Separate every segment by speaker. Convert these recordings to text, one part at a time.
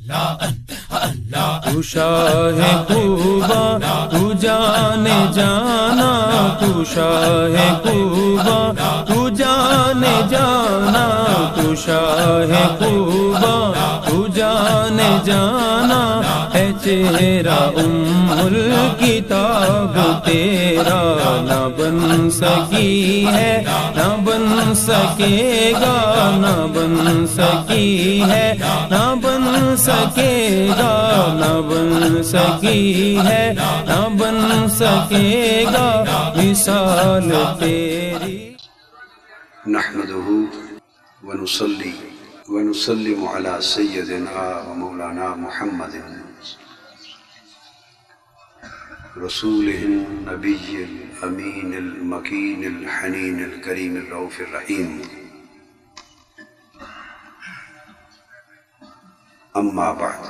Speaker 1: تو شاہ کوبا تو جانے جانا، تو شاہ کوبا تو جانے جانا، تو شاہ کوبا تو جانے جانا، ہے چہرہ الکتاب تیرا، نہ بن سکی ہے نہ بن سکے گا، نہ بن سکی ہے نہ بن سکے گا، نہ بن سکی ہے نہ بن سکے گا مثال تیری۔
Speaker 2: نحمده ونصلي ونسلم على سيدنا ومولانا محمد رسوله النبي الأمين المكين الحنين الكريم الرؤوف الرحيم، أما بعد،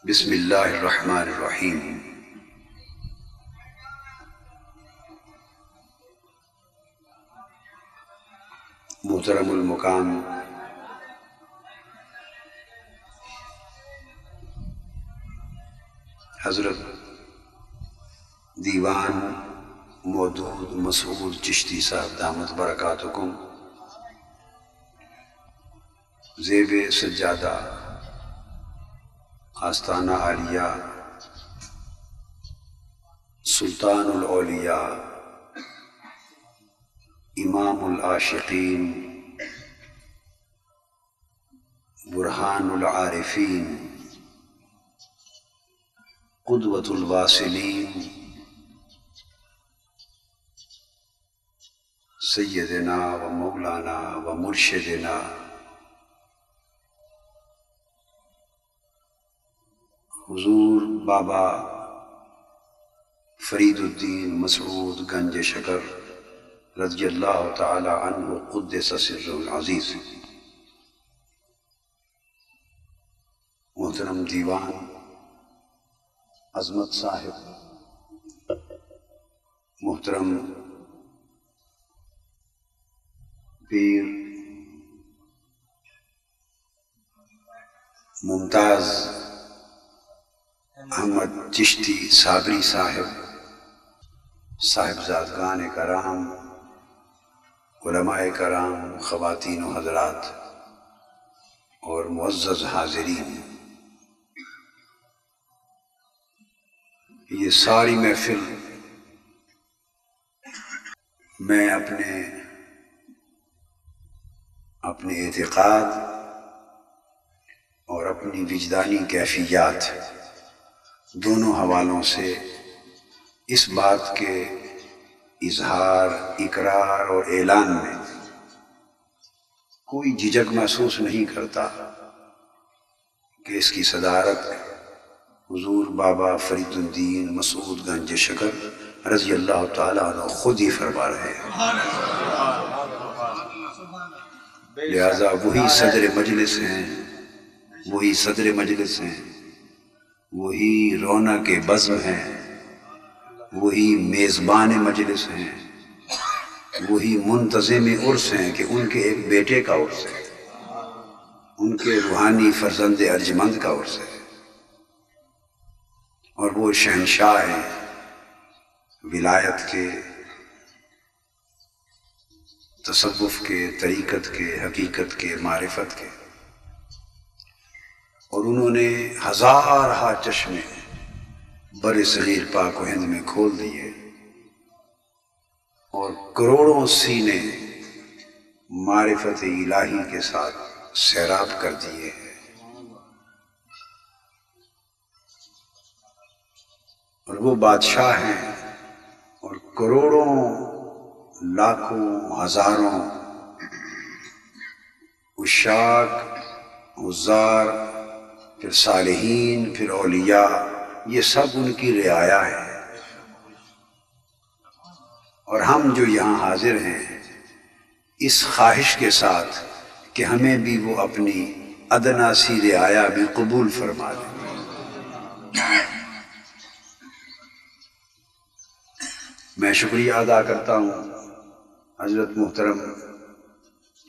Speaker 2: بسم اللہ الرحمن الرحیم۔ محترم المقام حضرت دیوان مودود مسعود چشتی صاحب دامت برکاتکم، زیب سجادہ آستانہ عالیہ سلطان الاولیاء امام العاشقین برہان العارفین قدوۃ الواصلین سیدنا و مولانا و مرشدنا حضور بابا فرید الدین مسعود گنج شکر رضی اللہ تعالی عنہ قدس سرہ العزیز، محترم دیوان عظمت صاحب، محترم پیر ممتاز احمد چشتی صابری صاحب، صاحبزادگان کرام، علماء کرام، خواتین و حضرات اور معزز حاضرین، یہ ساری محفل میں اپنے اعتقاد اور اپنی وجدانی کیفیات دونوں حوالوں سے اس بات کے اظہار، اقرار اور اعلان میں کوئی جھجک محسوس نہیں کرتا کہ اس کی صدارت حضور بابا فرید الدین مسعود گنج شکر رضی اللہ تعالیٰ عنہ خود ہی فرما رہے ہیں، لہذا وہی صدر مجلس ہیں، وہی صدر مجلس ہیں، وہی رونق بزم ہیں، وہی میزبان مجلس ہیں، وہی منتظم عرس ہیں کہ ان کے ایک بیٹے کا عرس ہے، ان کے روحانی فرزند ارجمند کا عرس ہے، اور وہ شہنشاہ ہیں ولایت کے، تصوف کے، طریقت کے، حقیقت کے، معرفت کے، اور انہوں نے ہزارہا چشمے بر صغیر پاک و ہند میں کھول دیے اور کروڑوں سینے معرفت الہی کے ساتھ سیراب کر دیے ہیں، اور وہ بادشاہ ہیں اور کروڑوں لاکھوں ہزاروں عشاق، حضار، پھر صالحین، پھر اولیاء، یہ سب ان کی رعایا ہے، اور ہم جو یہاں حاضر ہیں اس خواہش کے ساتھ کہ ہمیں بھی وہ اپنی ادنا سی رعایا بھی قبول فرما دیں۔ میں شکریہ ادا کرتا ہوں حضرت محترم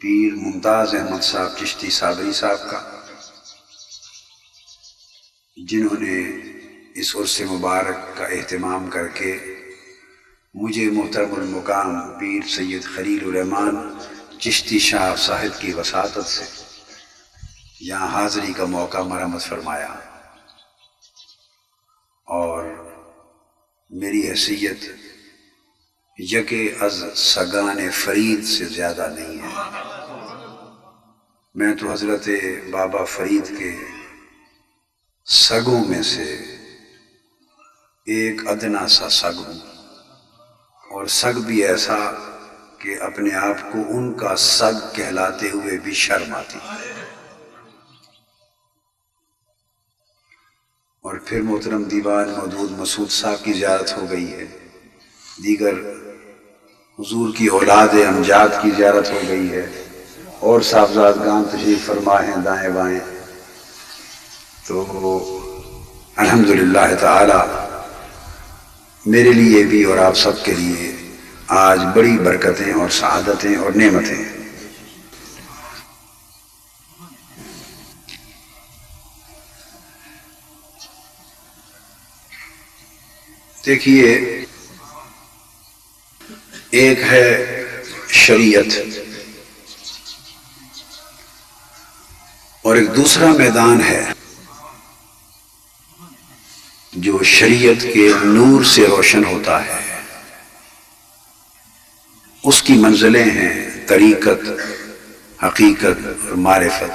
Speaker 2: پیر ممتاز احمد صاحب چشتی صابری صاحب کا، جنہوں نے اس عرس مبارک کا اہتمام کر کے مجھے محترم المقام پیر سید خلیل الرحمن چشتی شاہ صاحب کی وساطت سے یہاں حاضری کا موقع مرحمت فرمایا، اور میری حیثیت یکے از سگان فرید سے زیادہ نہیں ہے۔ میں تو حضرت بابا فرید کے سگوں میں سے ایک ادنا سا سگ ہوں، اور سگ بھی ایسا کہ اپنے آپ کو ان کا سگ کہلاتے ہوئے بھی شرم آتی۔ اور پھر محترم دیوان مودود مسعود صاحب کی زیارت ہو گئی ہے، دیگر حضور کی اولاد امجاد کی زیارت ہو گئی ہے، اور صاحبزادگان تشریف فرما ہیں دائیں بائیں۔ تو الحمدللہ تعالی میرے لیے بھی اور آپ سب کے لیے آج بڑی برکتیں اور سعادتیں اور نعمتیں۔ دیکھیے، ایک ہے شریعت اور ایک دوسرا میدان ہے جو شریعت کے نور سے روشن ہوتا ہے۔ اس کی منزلیں ہیں طریقت، حقیقت اور معرفت۔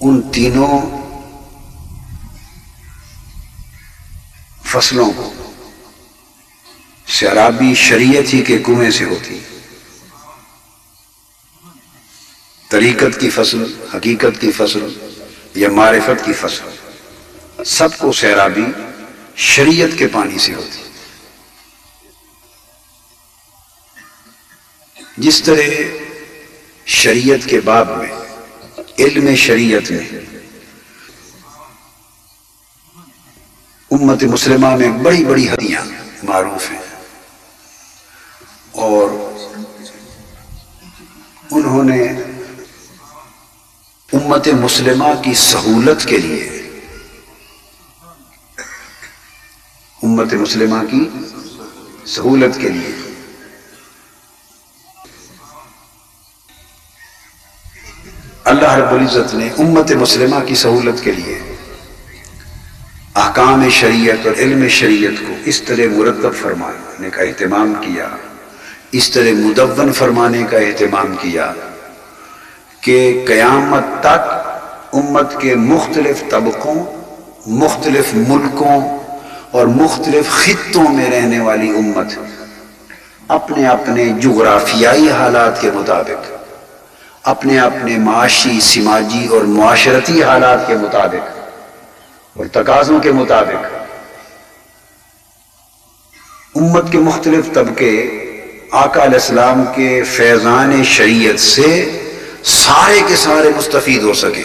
Speaker 2: ان تینوں فصلوں کو سیرابی شریعت ہی کے کنویں سے ہوتی۔ طریقت کی فصل، حقیقت کی فصل یا معرفت کی فصل، سب کو سیرابی شریعت کے پانی سے ہوتی۔ جس طرح شریعت کے باب میں، علم شریعت میں امت مسلمہ میں بڑی بڑی حدیثیں معروف ہیں، اور انہوں نے امت مسلمہ کی سہولت کے لیے، امت مسلمہ کی سہولت کے لیے اللہ رب العزت نے امت مسلمہ کی سہولت کے لیے احکام شریعت اور علم شریعت کو اس طرح مرتب فرمانے کا اہتمام کیا، اس طرح مدون فرمانے کا اہتمام کیا کہ قیامت تک امت کے مختلف طبقوں، مختلف ملکوں اور مختلف خطوں میں رہنے والی امت اپنے اپنے جغرافیائی حالات کے مطابق، اپنے اپنے معاشی، سماجی اور معاشرتی حالات کے مطابق اور تقاضوں کے مطابق امت کے مختلف طبقے آقا علیہ السلام کے فیضان شریعت سے سارے کے سارے مستفید ہو سکے،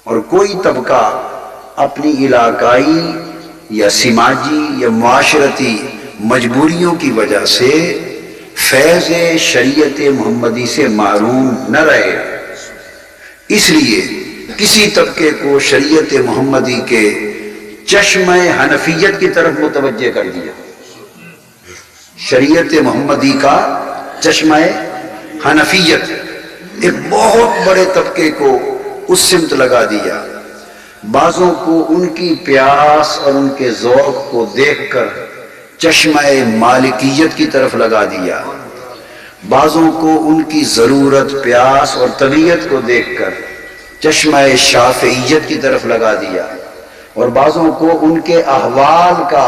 Speaker 2: اور کوئی طبقہ اپنی علاقائی یا سماجی یا معاشرتی مجبوریوں کی وجہ سے فیض شریعت محمدی سے محروم نہ رہے۔ اس لیے کسی طبقے کو شریعت محمدی کے چشمہ حنفیت کی طرف متوجہ کر دیا، شریعت محمدی کا چشمہ حنفیت ایک بہت بڑے طبقے کو اس سمت لگا دیا۔ بعضوں کو ان کی پیاس اور ان کے ذوق کو دیکھ کر چشمہ مالکیت کی طرف لگا دیا، بعضوں کو ان کی ضرورت، پیاس اور طبیعت کو دیکھ کر چشمہ شافعیت کی طرف لگا دیا، اور بعضوں کو ان کے احوال کا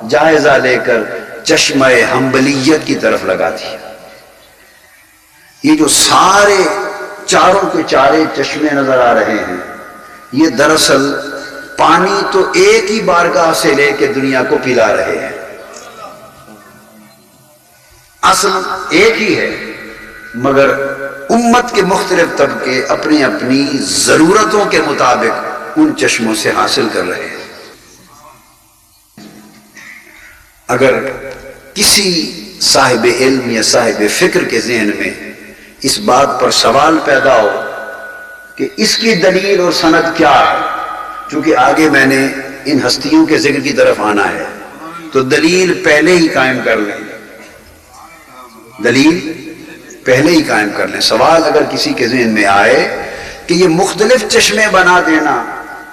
Speaker 2: جائزہ لے کر چشمہ حنبلیت کی طرف لگا دیا۔ یہ جو سارے چاروں کے چارے چشمے نظر آ رہے ہیں، یہ دراصل پانی تو ایک ہی بارگاہ سے لے کے دنیا کو پلا رہے ہیں، اصل ایک ہی ہے، مگر امت کے مختلف طبقے اپنی اپنی ضرورتوں کے مطابق ان چشموں سے حاصل کر رہے ہیں۔ اگر کسی صاحب علم یا صاحب فکر کے ذہن میں اس بات پر سوال پیدا ہو کہ اس کی دلیل اور سند کیا ہے، چونکہ آگے میں نے ان ہستیوں کے ذکر کی طرف آنا ہے، تو دلیل پہلے ہی قائم کر لیں، دلیل پہلے ہی قائم کر لیں۔ سوال اگر کسی کے ذہن میں آئے کہ یہ مختلف چشمے بنا دینا،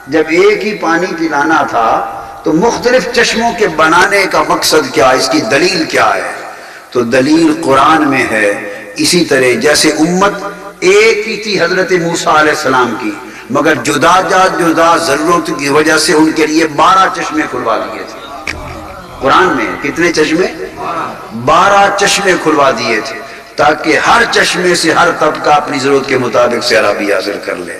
Speaker 2: جب ایک ہی پانی پلانا تھا تو مختلف چشموں کے بنانے کا مقصد کیا، اس کی دلیل کیا ہے؟ تو دلیل قرآن میں ہے۔ اسی طرح جیسے امت ایک ہی تھی حضرت موسیٰ علیہ السلام کی، مگر جدا ضرورت کی وجہ سے ان کے لیے 12 چشمے کھلوا دیے تھے۔ قرآن میں کتنے چشمے؟ 12 چشمے کھلوا دیے تھے، تاکہ ہر چشمے سے ہر طبقہ اپنی ضرورت کے مطابق سیرابی حاصل کر لے۔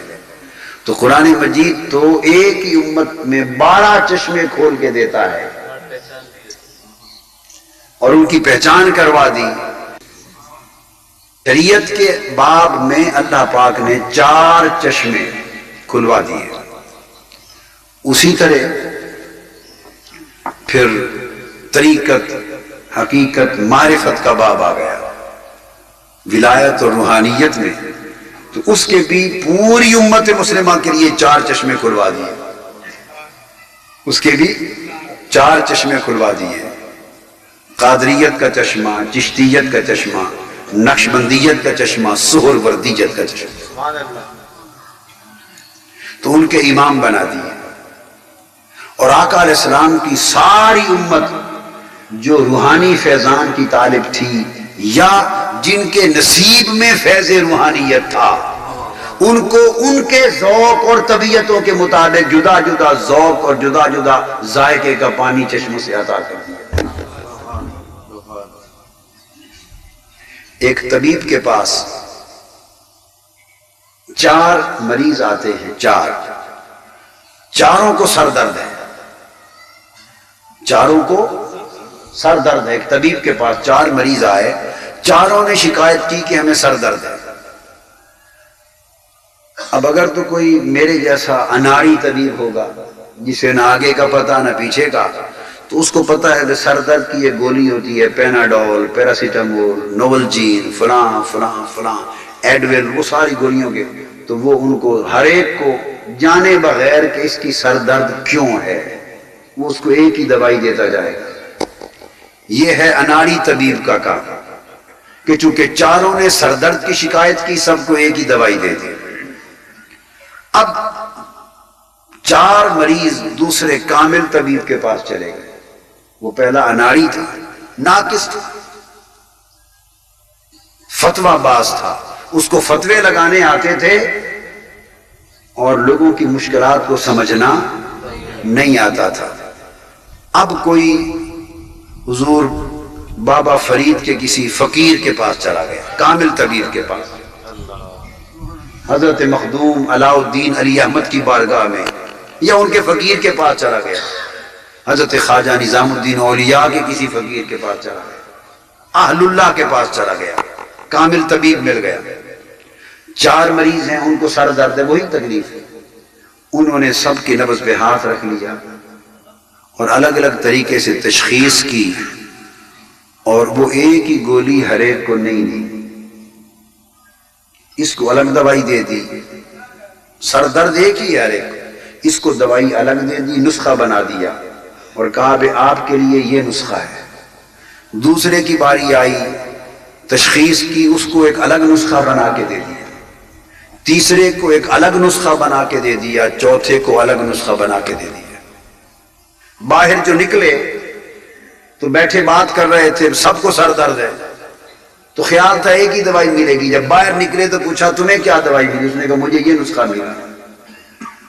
Speaker 2: تو قرآن مجید تو ایک ہی امت میں 12 چشمے کھول کے دیتا ہے اور ان کی پہچان کروا دی۔ شریعت کے باب میں اللہ پاک نے 4 چشمے کھلوا دیے۔ اسی طرح پھر طریقت، حقیقت، معرفت کا باب آ گیا ولایت اور روحانیت میں، تو اس کے بھی پوری امت مسلمہ کے لیے 4 چشمے کھلوا دیے، اس کے بھی 4 چشمے کھلوا دیے۔ قادریت کا چشمہ، چشتیت کا چشمہ، نقشبندیت کا چشمہ، سہر وردیت کا چشمہ، تو ان کے امام بنا دیے۔ اور آقا علیہ السلام کی ساری امت جو روحانی فیضان کی طالب تھی یا جن کے نصیب میں فیض روحانیت تھا، ان کو ان کے ذوق اور طبیعتوں کے مطابق جدا جدا ذوق اور جدا جدا ذائقے کا پانی چشموں سے عطا کر دیا۔ ایک طبیب کے پاس 4 مریض آتے ہیں، چاروں کو سر درد ہے، چاروں کو سر درد ہے۔ ایک طبیب کے پاس 4 مریض آئے، چاروں نے شکایت کی کہ ہمیں سر درد ہے۔ اب اگر تو کوئی میرے جیسا اناڑی طبیب ہوگا جسے نہ آگے کا پتہ نہ پیچھے کا، تو اس کو پتہ ہے کہ سر درد کی یہ گولی ہوتی ہے، پیناڈول، پیراسیٹامول، نوولجین، فلاں فلاں فلاں، ایڈویل، وہ ساری گولیوں کے، تو وہ ان کو ہر ایک کو جانے بغیر کہ اس کی سر درد کیوں ہے، وہ اس کو ایک ہی دوائی دیتا جائے گا۔ یہ ہے اناڑی طبیب کا کام کہ چونکہ چاروں نے سر درد کی شکایت کی، سب کو ایک ہی دوائی دے دی۔ اب 4 مریض دوسرے کامل طبیب کے پاس چلے گئے۔ وہ پہلا اناڑی تھا، ناقص تھا، فتویٰ باز تھا، اس کو فتوے لگانے آتے تھے اور لوگوں کی مشکلات کو سمجھنا نہیں آتا تھا۔ اب کوئی حضور بابا فرید کے کسی فقیر کے پاس چلا گیا، کامل طبیب کے پاس، حضرت مخدوم علاء الدین علی احمد کی بارگاہ میں، یا ان کے فقیر کے پاس چلا گیا، حضرت خواجہ نظام الدین اولیاء کے کسی فقیر کے پاس چلا گیا، اہل اللہ کے پاس چلا گیا، کامل طبیب مل گیا۔ 4 مریض ہیں، ان کو سر درد ہے، وہی تکلیف ہے۔ انہوں نے سب کی نبض پہ ہاتھ رکھ لیا اور الگ الگ طریقے سے تشخیص کی، اور وہ ایک ہی گولی ہر ایک کو نہیں دی، اس کو الگ دوائی دے دی۔ سر درد ایک ہی ہے ہر ایک، اس کو دوائی الگ دے دی، نسخہ بنا دیا اور کہا بھئی آپ کے لیے یہ نسخہ ہے۔ دوسرے کی باری آئی، تشخیص کی، اس کو ایک الگ نسخہ بنا کے دے دیا، تیسرے کو ایک الگ نسخہ بنا کے دے دیا، چوتھے کو الگ نسخہ بنا کے دے دیا۔ باہر جو نکلے تو بیٹھے بات کر رہے تھے، سب کو سر درد ہے، تو خیال تھا ایک ہی دوائی ملے گی۔ جب باہر نکلے تو پوچھا تمہیں کیا دوائی ملی؟ اس نے کہا مجھے یہ نسخہ ملا۔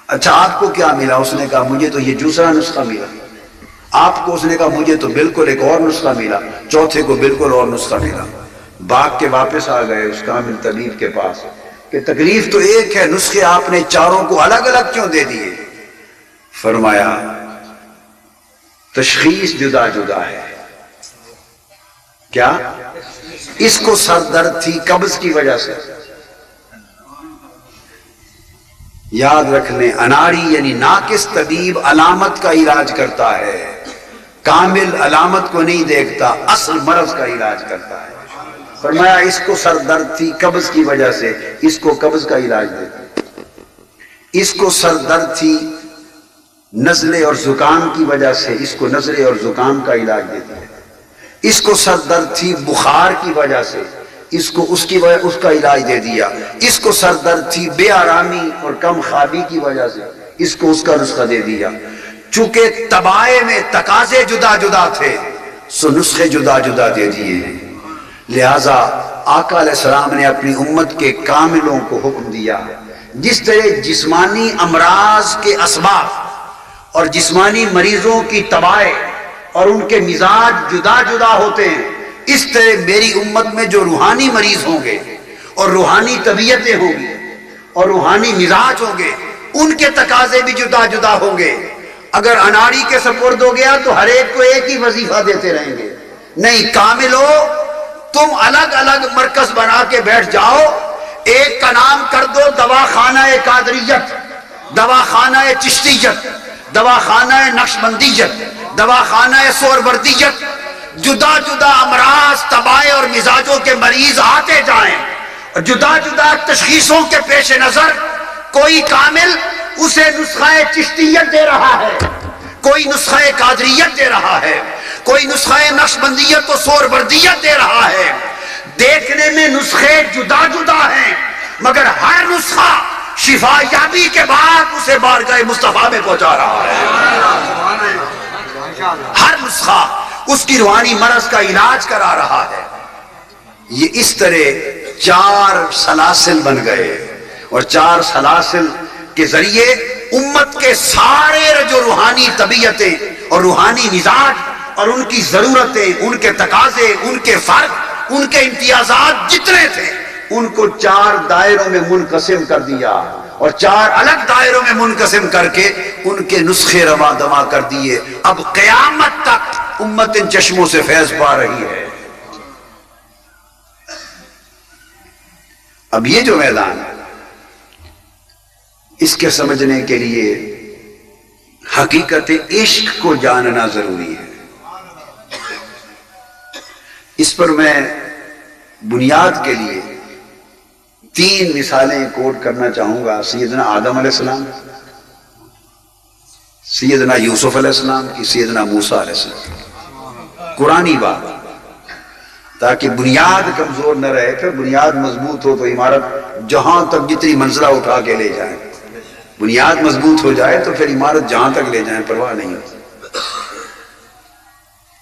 Speaker 2: اچھا آپ کو کیا ملا؟ اس نے کہا مجھے تو یہ دوسرا نسخہ ملا۔ آپ کو؟ اس نے کہا مجھے تو بالکل ایک اور نسخہ ملا، چوتھے کو بالکل اور نسخہ ملا۔ بھاگ کے واپس آ گئے اس کامل طبیب کے پاس کہ تکلیف تو ایک ہے، نسخے آپ نے چاروں کو الگ الگ کیوں دے دیے؟ فرمایا تشخیص جدا جدا ہے۔ کیا؟ اس کو سر درد تھی قبض کی وجہ سے۔ یاد رکھ لیں، اناڑی یعنی ناقص طبیب علامت کا علاج کرتا ہے، کامل علامت کو نہیں دیکھتا، اصل مرض کا علاج کرتا ہے۔ فرمایا اس کو سر درد تھی قبض کی وجہ سے، اس کو قبض کا علاج دیتا ہے۔ اس کو سر درد تھی نزلے اور زکام کی وجہ سے، اس کو نزلے اور زکام کا علاج دیتی ہے۔ اس کو سر درد تھی بخار کی وجہ سے، اس کو اس کی وجہ اس کا علاج دے دیا۔ اس کو سر درد تھی بے آرامی اور کم خوابی کی وجہ سے، اس کو اس کا نسخہ دے دیا۔ چونکہ طبائع میں تقاضے جدا جدا تھے سو نسخے جدا جدا دے دیے ہیں۔ لہذا آقا علیہ السلام نے اپنی امت کے کاملوں کو حکم دیا، جس طرح جسمانی امراض کے اسباب اور جسمانی مریضوں کی طبائع اور ان کے مزاج جدا جدا ہوتے ہیں، اس طرح میری امت میں جو روحانی مریض ہوں گے اور روحانی طبیعتیں ہوں گی اور روحانی مزاج ہوں گے، ان کے تقاضے بھی جدا جدا ہوں گے۔ اگر اناڑی کے سپرد ہو گیا تو ہر ایک کو ایک ہی وظیفہ دیتے رہیں گے، نہیں، کامل ہو تم الگ الگ مرکز بنا کے بیٹھ جاؤ، ایک کا نام کر دو دواخانہ قادریت، دواخانہ چشتیت، دواخانہ نقشبندیت، دواخانہ سہروردیت، جدا جدا امراض طبائع اور مزاجوں کے مریض آتے جائیں، جدا جدا تشخیصوں کے پیش نظر کوئی کامل اسے نسخہ چشتیت دے رہا ہے، کوئی نسخہ قادریت دے رہا ہے، کوئی نسخہ نقشبندیت و سہروردیت دے رہا ہے۔ دیکھنے میں نسخے جدا جدا ہیں، مگر ہر نسخہ شفا یابی کے بعد اسے بارگاہ مصطفیٰ میں پہنچا رہا ہے۔ ہر نسخہ اس کی روحانی مرض کا علاج کرا رہا ہے۔ یہ اس طرح 4 سلاسل بن گئے، اور 4 سلاسل کے ذریعے امت کے سارے جو روحانی طبیعتیں اور روحانی مزاج اور ان کی ضرورتیں، ان کے تقاضے، ان کے فرق، ان کے امتیازات جتنے تھے، ان کو 4 دائروں میں منقسم کر دیا، اور 4 الگ دائروں میں منقسم کر کے ان کے نسخے روا دوا کر دیے۔ اب قیامت تک امت ان چشموں سے فیض پا رہی ہے۔ اب یہ جو میدان ہے، اس کے سمجھنے کے لیے حقیقت عشق کو جاننا ضروری ہے۔ اس پر میں بنیاد کے لیے 3 مثالیں کوٹ کرنا چاہوں گا، سیدنا آدم علیہ السلام، سیدنا یوسف علیہ السلام کی، سیدنا موسیٰ علیہ السلام، قرآنی بات، تاکہ بنیاد کمزور نہ رہے۔ پھر بنیاد مضبوط ہو تو عمارت جہاں تک جتنی منزلہ اٹھا کے لے جائیں، بنیاد مضبوط ہو جائے تو پھر عمارت جہاں تک لے جائیں پرواہ نہیں ہوتی۔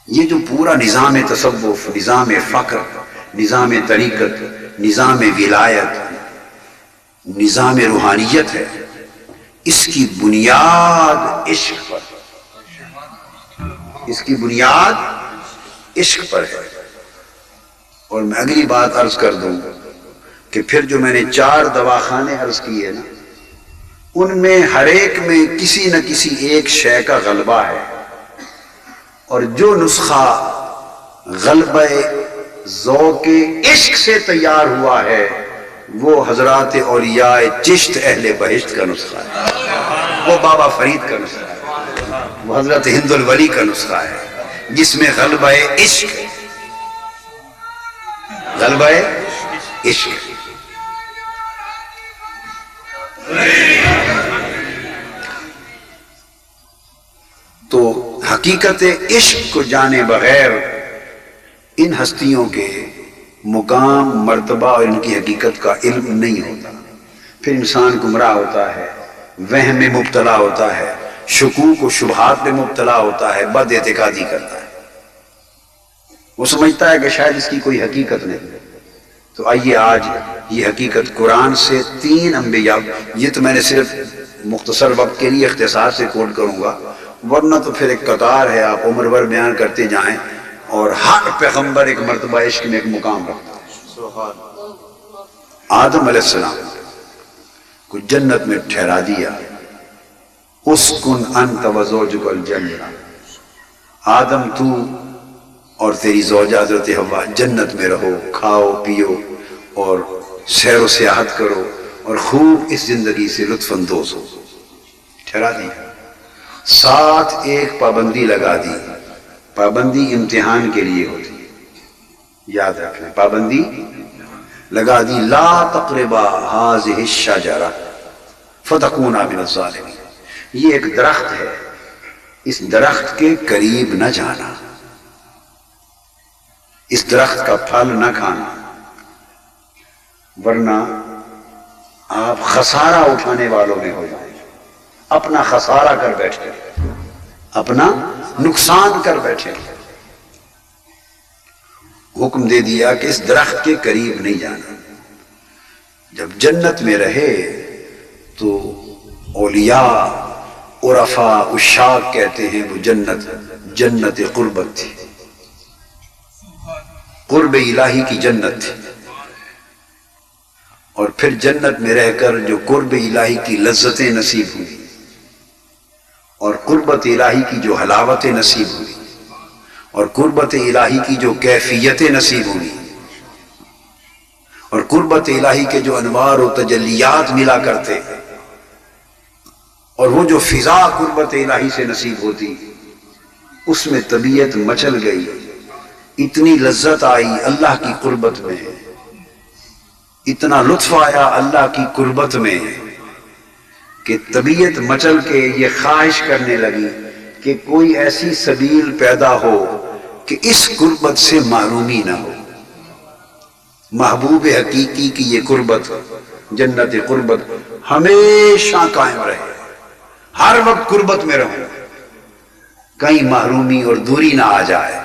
Speaker 2: یہ جو پورا نظام تصوف، نظام فقر، نظام طریقت، نظام ولایت، نظام روحانیت ہے، اس کی بنیاد عشق پر، اس کی بنیاد عشق پر ہے۔ اور میں اگلی بات عرض کر دوں کہ پھر جو میں نے 4 دواخانے عرض کیے نا، ان میں ہر ایک میں کسی نہ کسی ایک شے کا غلبہ ہے، اور جو نسخہ غلبہ ذوق عشق سے تیار ہوا ہے وہ حضرات اولیاء چشت اہل بہشت کا نسخہ ہے، وہ بابا فرید کا نسخہ ہے، وہ حضرت ہند الولی کا نسخہ ہے، جس میں غلبہ عشق ہے، غلبہ عشق ہے۔ تو حقیقت عشق کو جانے بغیر ان ہستیوں کے مقام، مرتبہ اور ان کی حقیقت کا علم نہیں ہوتا۔ پھر انسان گمراہ ہوتا ہے، وہم میں مبتلا ہوتا ہے، شکوک و شبہات میں مبتلا ہوتا ہے، بد اعتقادی کرتا ہے، وہ سمجھتا ہے کہ شاید اس کی کوئی حقیقت نہیں۔ تو آئیے آج یہ حقیقت قرآن سے 3 انبیاء، یہ تو میں نے صرف مختصر وقت کے لیے اختصار سے کوٹ کروں گا، ورنہ تو پھر ایک قطار ہے، آپ عمر بھر بیان کرتے جائیں، اور ہر پیغمبر ایک مرتبہ عشق میں ایک مقام رکھتا ہے۔ آدم علیہ السلام کو جنت میں ٹھہرا دیا، اسکن انت وزوجک الجنہ، آدم تو اور تیری زوجہ حضرت حوا جنت میں رہو، کھاؤ پیو اور سیر و سیاحت کرو اور خوب اس زندگی سے لطف اندوز ہو، ٹھہرا دیا۔ ساتھ ایک پابندی لگا دی پابندی امتحان کے لیے ہوتی ہے، یاد رکھیں، پابندی لگا دی، لا تقربا هذه الشجرہ فتکونا من الظالمین، یہ ایک درخت ہے، اس درخت کے قریب نہ جانا، اس درخت کا پھل نہ کھانا، ورنہ آپ خسارہ اٹھانے والوں میں ہو جائیں، اپنا خسارہ کر بیٹھے، اپنا نقصان کر بیٹھے۔ حکم دے دیا کہ اس درخت کے قریب نہیں جانا۔ جب جنت میں رہے تو اولیاء عرفاء عشاق کہتے ہیں وہ جنت قربت تھی، قرب الہی کی جنت تھی، اور پھر جنت میں رہ کر جو قرب الہی کی لذتیں نصیب ہوئی اور قربت الہی کی جو حلاوتیں نصیب ہوئی اور قربت الہی کی جو کیفیتیں نصیب ہوئی اور قربت الہی کے جو انوار و تجلیات ملا کرتے اور وہ جو فضا قربت الہی سے نصیب ہوتی، اس میں طبیعت مچل گئی، اتنی لذت آئی اللہ کی قربت میں، اتنا لطف آیا اللہ کی قربت میں کہ طبیعت مچل کے یہ خواہش کرنے لگی کہ کوئی ایسی سبیل پیدا ہو کہ اس قربت سے محرومی نہ ہو۔ محبوب حقیقی کی یہ قربت، جنت قربت ہمیشہ قائم رہے، ہر وقت قربت میں رہو، کہیں محرومی اور دوری نہ آ جائے،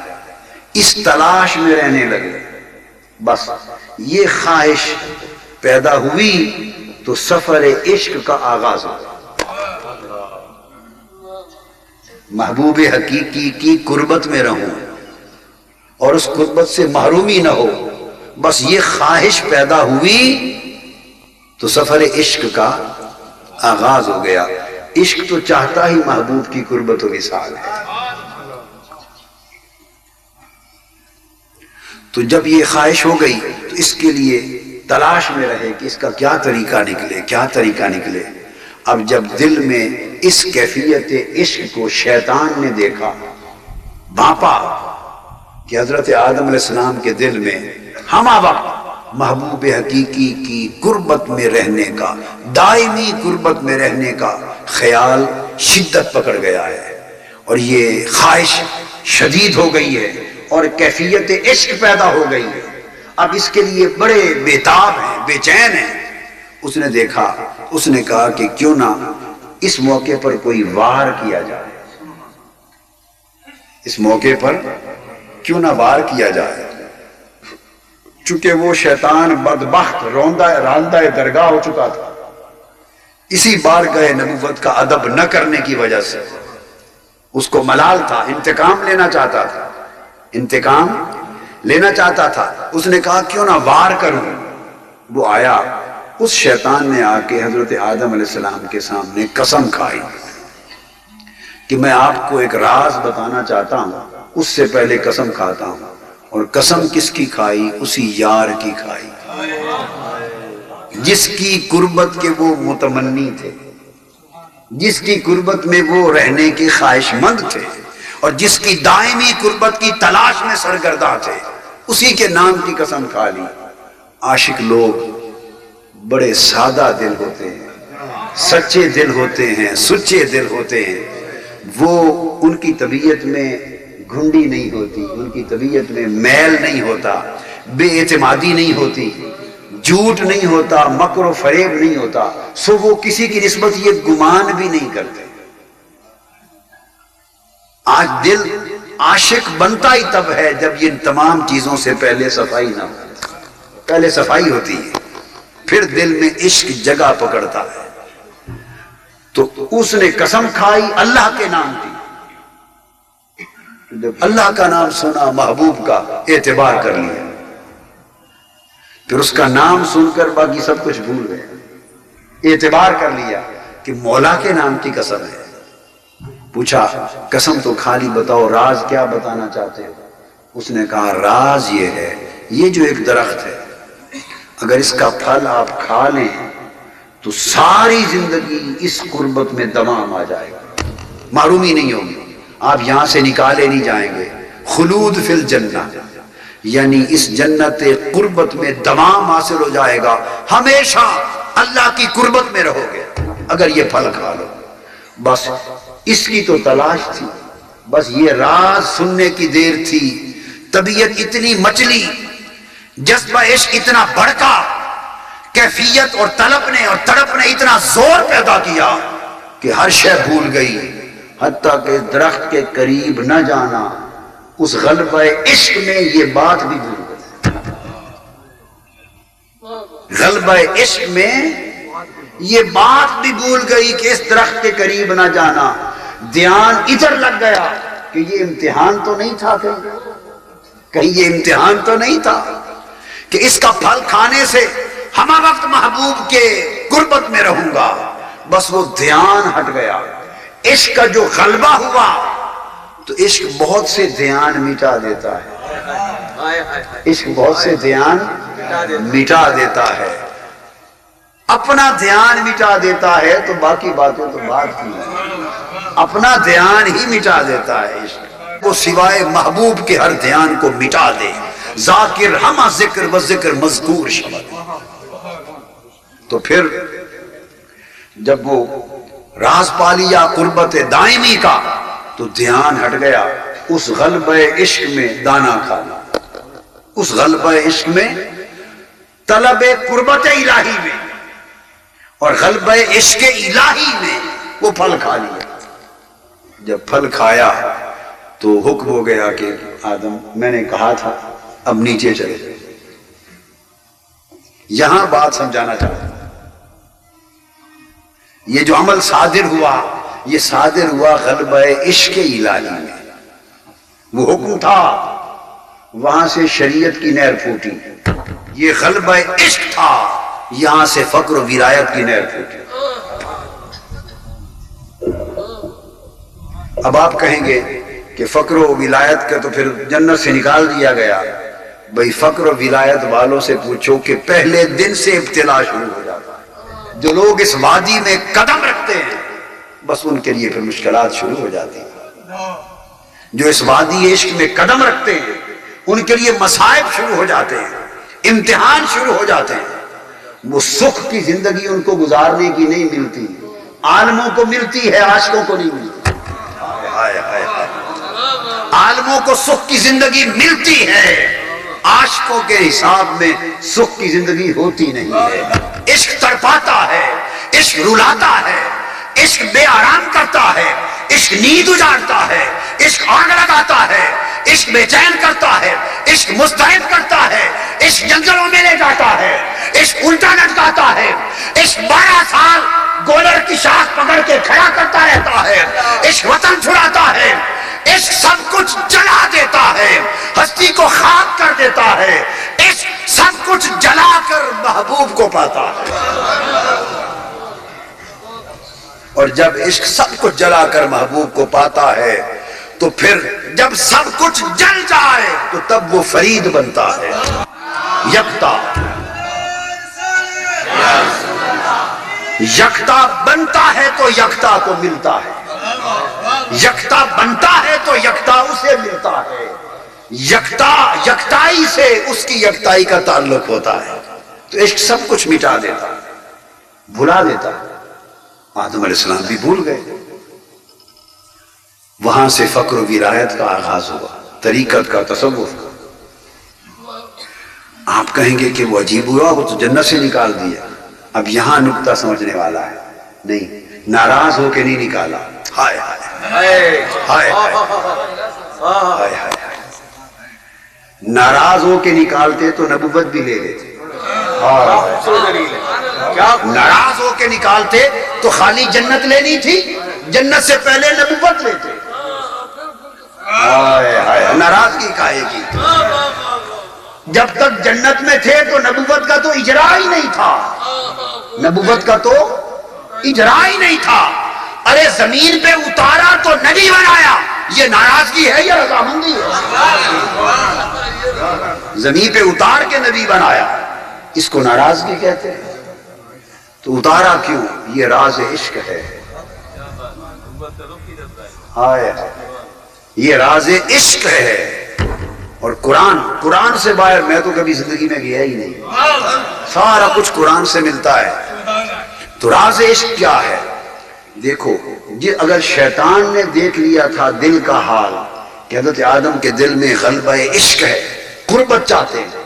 Speaker 2: اس تلاش میں رہنے لگے۔ بس یہ خواہش پیدا ہوئی تو سفر عشق کا آغاز ہو، محبوب حقیقی کی قربت میں رہوں اور اس قربت سے محرومی نہ ہو، بس یہ خواہش پیدا ہوئی تو سفر عشق کا آغاز ہو گیا۔ عشق تو چاہتا ہی محبوب کی قربت و وصال ہے، تو جب یہ خواہش ہو گئی تو اس کے لیے تلاش میں رہے کہ اس کا کیا طریقہ نکلے، کیا طریقہ نکلے۔ اب جب دل میں اس کیفیت عشق کو شیطان نے دیکھا، بھانپا کہ حضرت آدم علیہ السلام کے دل میں ہمہ وقت محبوب حقیقی کی قربت میں رہنے کا، دائمی قربت میں رہنے کا خیال شدت پکڑ گیا ہے، اور یہ خواہش شدید ہو گئی ہے اور کیفیت عشق پیدا ہو گئی ہے۔ اب اس کے لیے بڑے بیتاب ہیں، بے چین ہیں۔ اس نے دیکھا، اس نے کہا کہ کیوں نہ اس موقع پر کوئی وار کیا جائے، اس موقع پر کیوں نہ وار کیا جائے، چونکہ وہ شیطان بدبخت راندہ درگاہ ہو چکا تھا، اسی بارگاہ نبوت کا ادب نہ کرنے کی وجہ سے اس کو ملال تھا، انتقام لینا چاہتا تھا، انتقام لینا چاہتا تھا۔ اس نے کہا کیوں نہ وار کروں۔ وہ آیا، اس شیطان نے آ کے حضرت آدم علیہ السلام کے سامنے قسم کھائی کہ میں آپ کو ایک راز بتانا چاہتا ہوں، اس سے پہلے قسم کھاتا ہوں۔ اور قسم کس کی کھائی؟ اسی یار کی کھائی جس کی قربت کے وہ متمنی تھے، جس کی قربت میں وہ رہنے کے خواہش مند تھے، اور جس کی دائمی قربت کی تلاش میں سرگرداں تھے، اسی کے نام کی قسم کھا لی۔ عاشق لوگ بڑے سادہ دل ہوتے ہیں، سچے دل ہوتے ہیں، سچے دل ہوتے ہیں، وہ ان کی طبیعت میں گھنڈی نہیں ہوتی، ان کی طبیعت میں میل نہیں ہوتا، بے اعتمادی نہیں ہوتی، جھوٹ نہیں ہوتا، مکر و فریب نہیں ہوتا، سو وہ کسی کی نسبت یہ گمان بھی نہیں کرتے۔ آج دل عاشق بنتا ہی تب ہے جب یہ تمام چیزوں سے پہلے صفائی نہ ہو، پہلے صفائی ہوتی ہے، پھر دل میں عشق جگہ پکڑتا ہے۔ تو اس نے قسم کھائی اللہ کے نام کی، جب اللہ کا نام سنا، محبوب کا اعتبار کر لیا، پھر اس کا نام سن کر باقی سب کچھ بھول گئے، اعتبار کر لیا کہ مولا کے نام کی قسم ہے۔ پوچھا قسم تو خالی بتاؤ، راز کیا بتانا چاہتے ہو؟ اس نے کہا راز یہ ہے، یہ جو ایک درخت ہے، اگر اس کا پھل آپ کھا لیں تو ساری زندگی اس قربت میں دوام آ جائے گا، معرومی نہیں ہوگی، آپ یہاں سے نکالے نہیں جائیں گے، خلود فی الجنہ، یعنی اس جنت قربت میں دوام حاصل ہو جائے گا، ہمیشہ اللہ کی قربت میں رہو گے اگر یہ پھل کھا لو۔ بس اس کی تو تلاش تھی، بس یہ راز سننے کی دیر تھی۔ طبیعت اتنی مچلی، جذبہ عشق اتنا بڑکا، کیفیت اور طلب نے اور تڑپ نے اتنا زور پیدا کیا کہ ہر شے بھول گئی، حتیٰ کہ درخت کے قریب نہ جانا۔ اس غلبہ عشق میں یہ بات بھی بھول گئی، غلبہ عشق میں یہ بات بھی بھول گئی کہ اس درخت کے قریب نہ جانا۔ دھیان ادھر لگ گیا کہ یہ امتحان تو نہیں تھا، کہیں یہ امتحان تو نہیں تھا کہ اس کا پھل کھانے سے ہمہ وقت محبوب کے قربت میں رہوں گا۔ بس وہ دھیان ہٹ گیا۔ عشق کا جو غلبہ ہوا تو عشق بہت سے دھیان مٹا دیتا ہے، عشق بہت سے دھیان مٹا دیتا ہے۔ اپنا دھیان مٹا دیتا ہے تو باقی باتیں تو بات کی، اپنا دھیان ہی مٹا دیتا ہے عشق۔ وہ سوائے محبوب کے ہر دھیان کو مٹا دے۔ ذاکر ہمہ ذکر و ذکر مذکور شود۔ تو پھر جب وہ راز پا لیا قربت دائمی کا تو دھیان ہٹ گیا۔ اس غلبہ عشق میں دانا کھانا، اس غلبہ عشق میں طلب قربت الہی میں اور غلبہ عشق الہی میں وہ پھل کھا لیا۔ جب پھل کھایا تو حکم ہو گیا کہ آدم، میں نے کہا تھا اب نیچے چلے۔ یہاں بات سمجھانا چاہتا ہوں، یہ جو عمل صادر ہوا یہ صادر ہوا غلبہ عشق الہی میں۔ وہ حکم تھا، وہاں سے شریعت کی نہر پھوٹی۔ یہ غلبہ عشق تھا، یہاں سے فقر و ولایت کی نہر پھوٹی۔ اب آپ کہیں گے کہ فقر و ولایت کا تو پھر جنت سے نکال دیا گیا۔ بھئی فقر و ولایت والوں سے پوچھو کہ پہلے دن سے ابتلا شروع ہو جاتا ہے۔ جو لوگ اس وادی میں قدم رکھتے ہیں بس ان کے لیے پھر مشکلات شروع ہو جاتی ہیں۔ جو اس وادی عشق میں قدم رکھتے ہیں ان کے لیے مصائب شروع ہو جاتے ہیں، امتحان شروع ہو جاتے ہیں۔ وہ سکھ کی زندگی ان کو گزارنے کی نہیں ملتی، عالموں کو ملتی ہے، عاشقوں کو نہیں ملتی۔ عالموں کو سکھ کی زندگی ملتی ہے، عاشقوں کے حساب میں سکھ کی زندگی ہوتی نہیں ہے۔ عشق تڑپاتا ہے، عشق رلاتا ہے، عشق بے آرام کرتا ہے، عشق نیند اجاڑتا ہے، عشق آگ لگاتا ہے، عشق بے چین کرتا ہے، عشق مستعد کرتا ہے، عشق جنگلوں میں لے جاتا ہے، عشق الٹا لٹکاتا ہے، عشق 12 سال گولر کی شاخ پکڑ کے کھڑا کرتا رہتا ہے، عشق وطن چھڑاتا ہے، عشق سب کچھ جلا دیتا ہے، ہستی کو خاک کر دیتا ہے، عشق سب کچھ جلا کر محبوب کو پاتا ہے۔ اور جب عشق سب کچھ جلا کر محبوب کو پاتا ہے تو پھر جب سب کچھ جل جائے تو تب وہ فرید بنتا ہے، یکتا یکتا بنتا ہے تو یکتا کو ملتا ہے، یکتا بنتا ہے تو یکتا اسے ملتا ہے، یکتا یکتائی سے اس کی یکتائی کا تعلق ہوتا ہے۔ تو عشق سب کچھ مٹا دیتا ہے، بھلا دیتا ہے۔ آدم علیہ السلام بھی بھول گئے۔ وہاں سے فقر و ولایت کا آغاز ہوا، طریقت کا، تصوف کا۔ آپ کہیں گے کہ وہ عجیب ہوا، وہ تو جنت سے نکال دیا۔ اب یہاں نکتہ سمجھنے والا ہے، نہیں، ناراض ہو کے نہیں نکالا۔ ہائے ہائے ہائے ہائے ہائے، ناراض ہو کے نکالتے تو نبوت بھی لے لیتے، ناراض ہو کے نکالتے تو خالی جنت لینی تھی، جنت سے پہلے نبوت لیتے۔ ناراضگی کاہے کی؟ جب تک جنت میں تھے تو نبوت کا تو اجرا ہی نہیں تھا، نبوت کا تو اجرا ہی نہیں تھا۔ ارے زمین پہ اتارا تو نبی بنایا، یہ ناراضگی ہے یا رضامندی ہے؟ زمین پہ اتار کے نبی بنایا، اس کو ناراضگی کہتے ہیں۔ تو اتارا کیوں؟ یہ راز عشق ہے۔ ہائے، یہ راز عشق ہے۔ اور قرآن سے باہر میں تو کبھی زندگی میں گیا ہی نہیں. سارا کچھ قرآن سے ملتا ہے. تو راز عشق کیا ہے؟ دیکھو اگر شیطان نے دیکھ لیا تھا دل کا حال کہ حضرت آدم کے دل میں غلبہ عشق ہے، قربت چاہتے ہیں،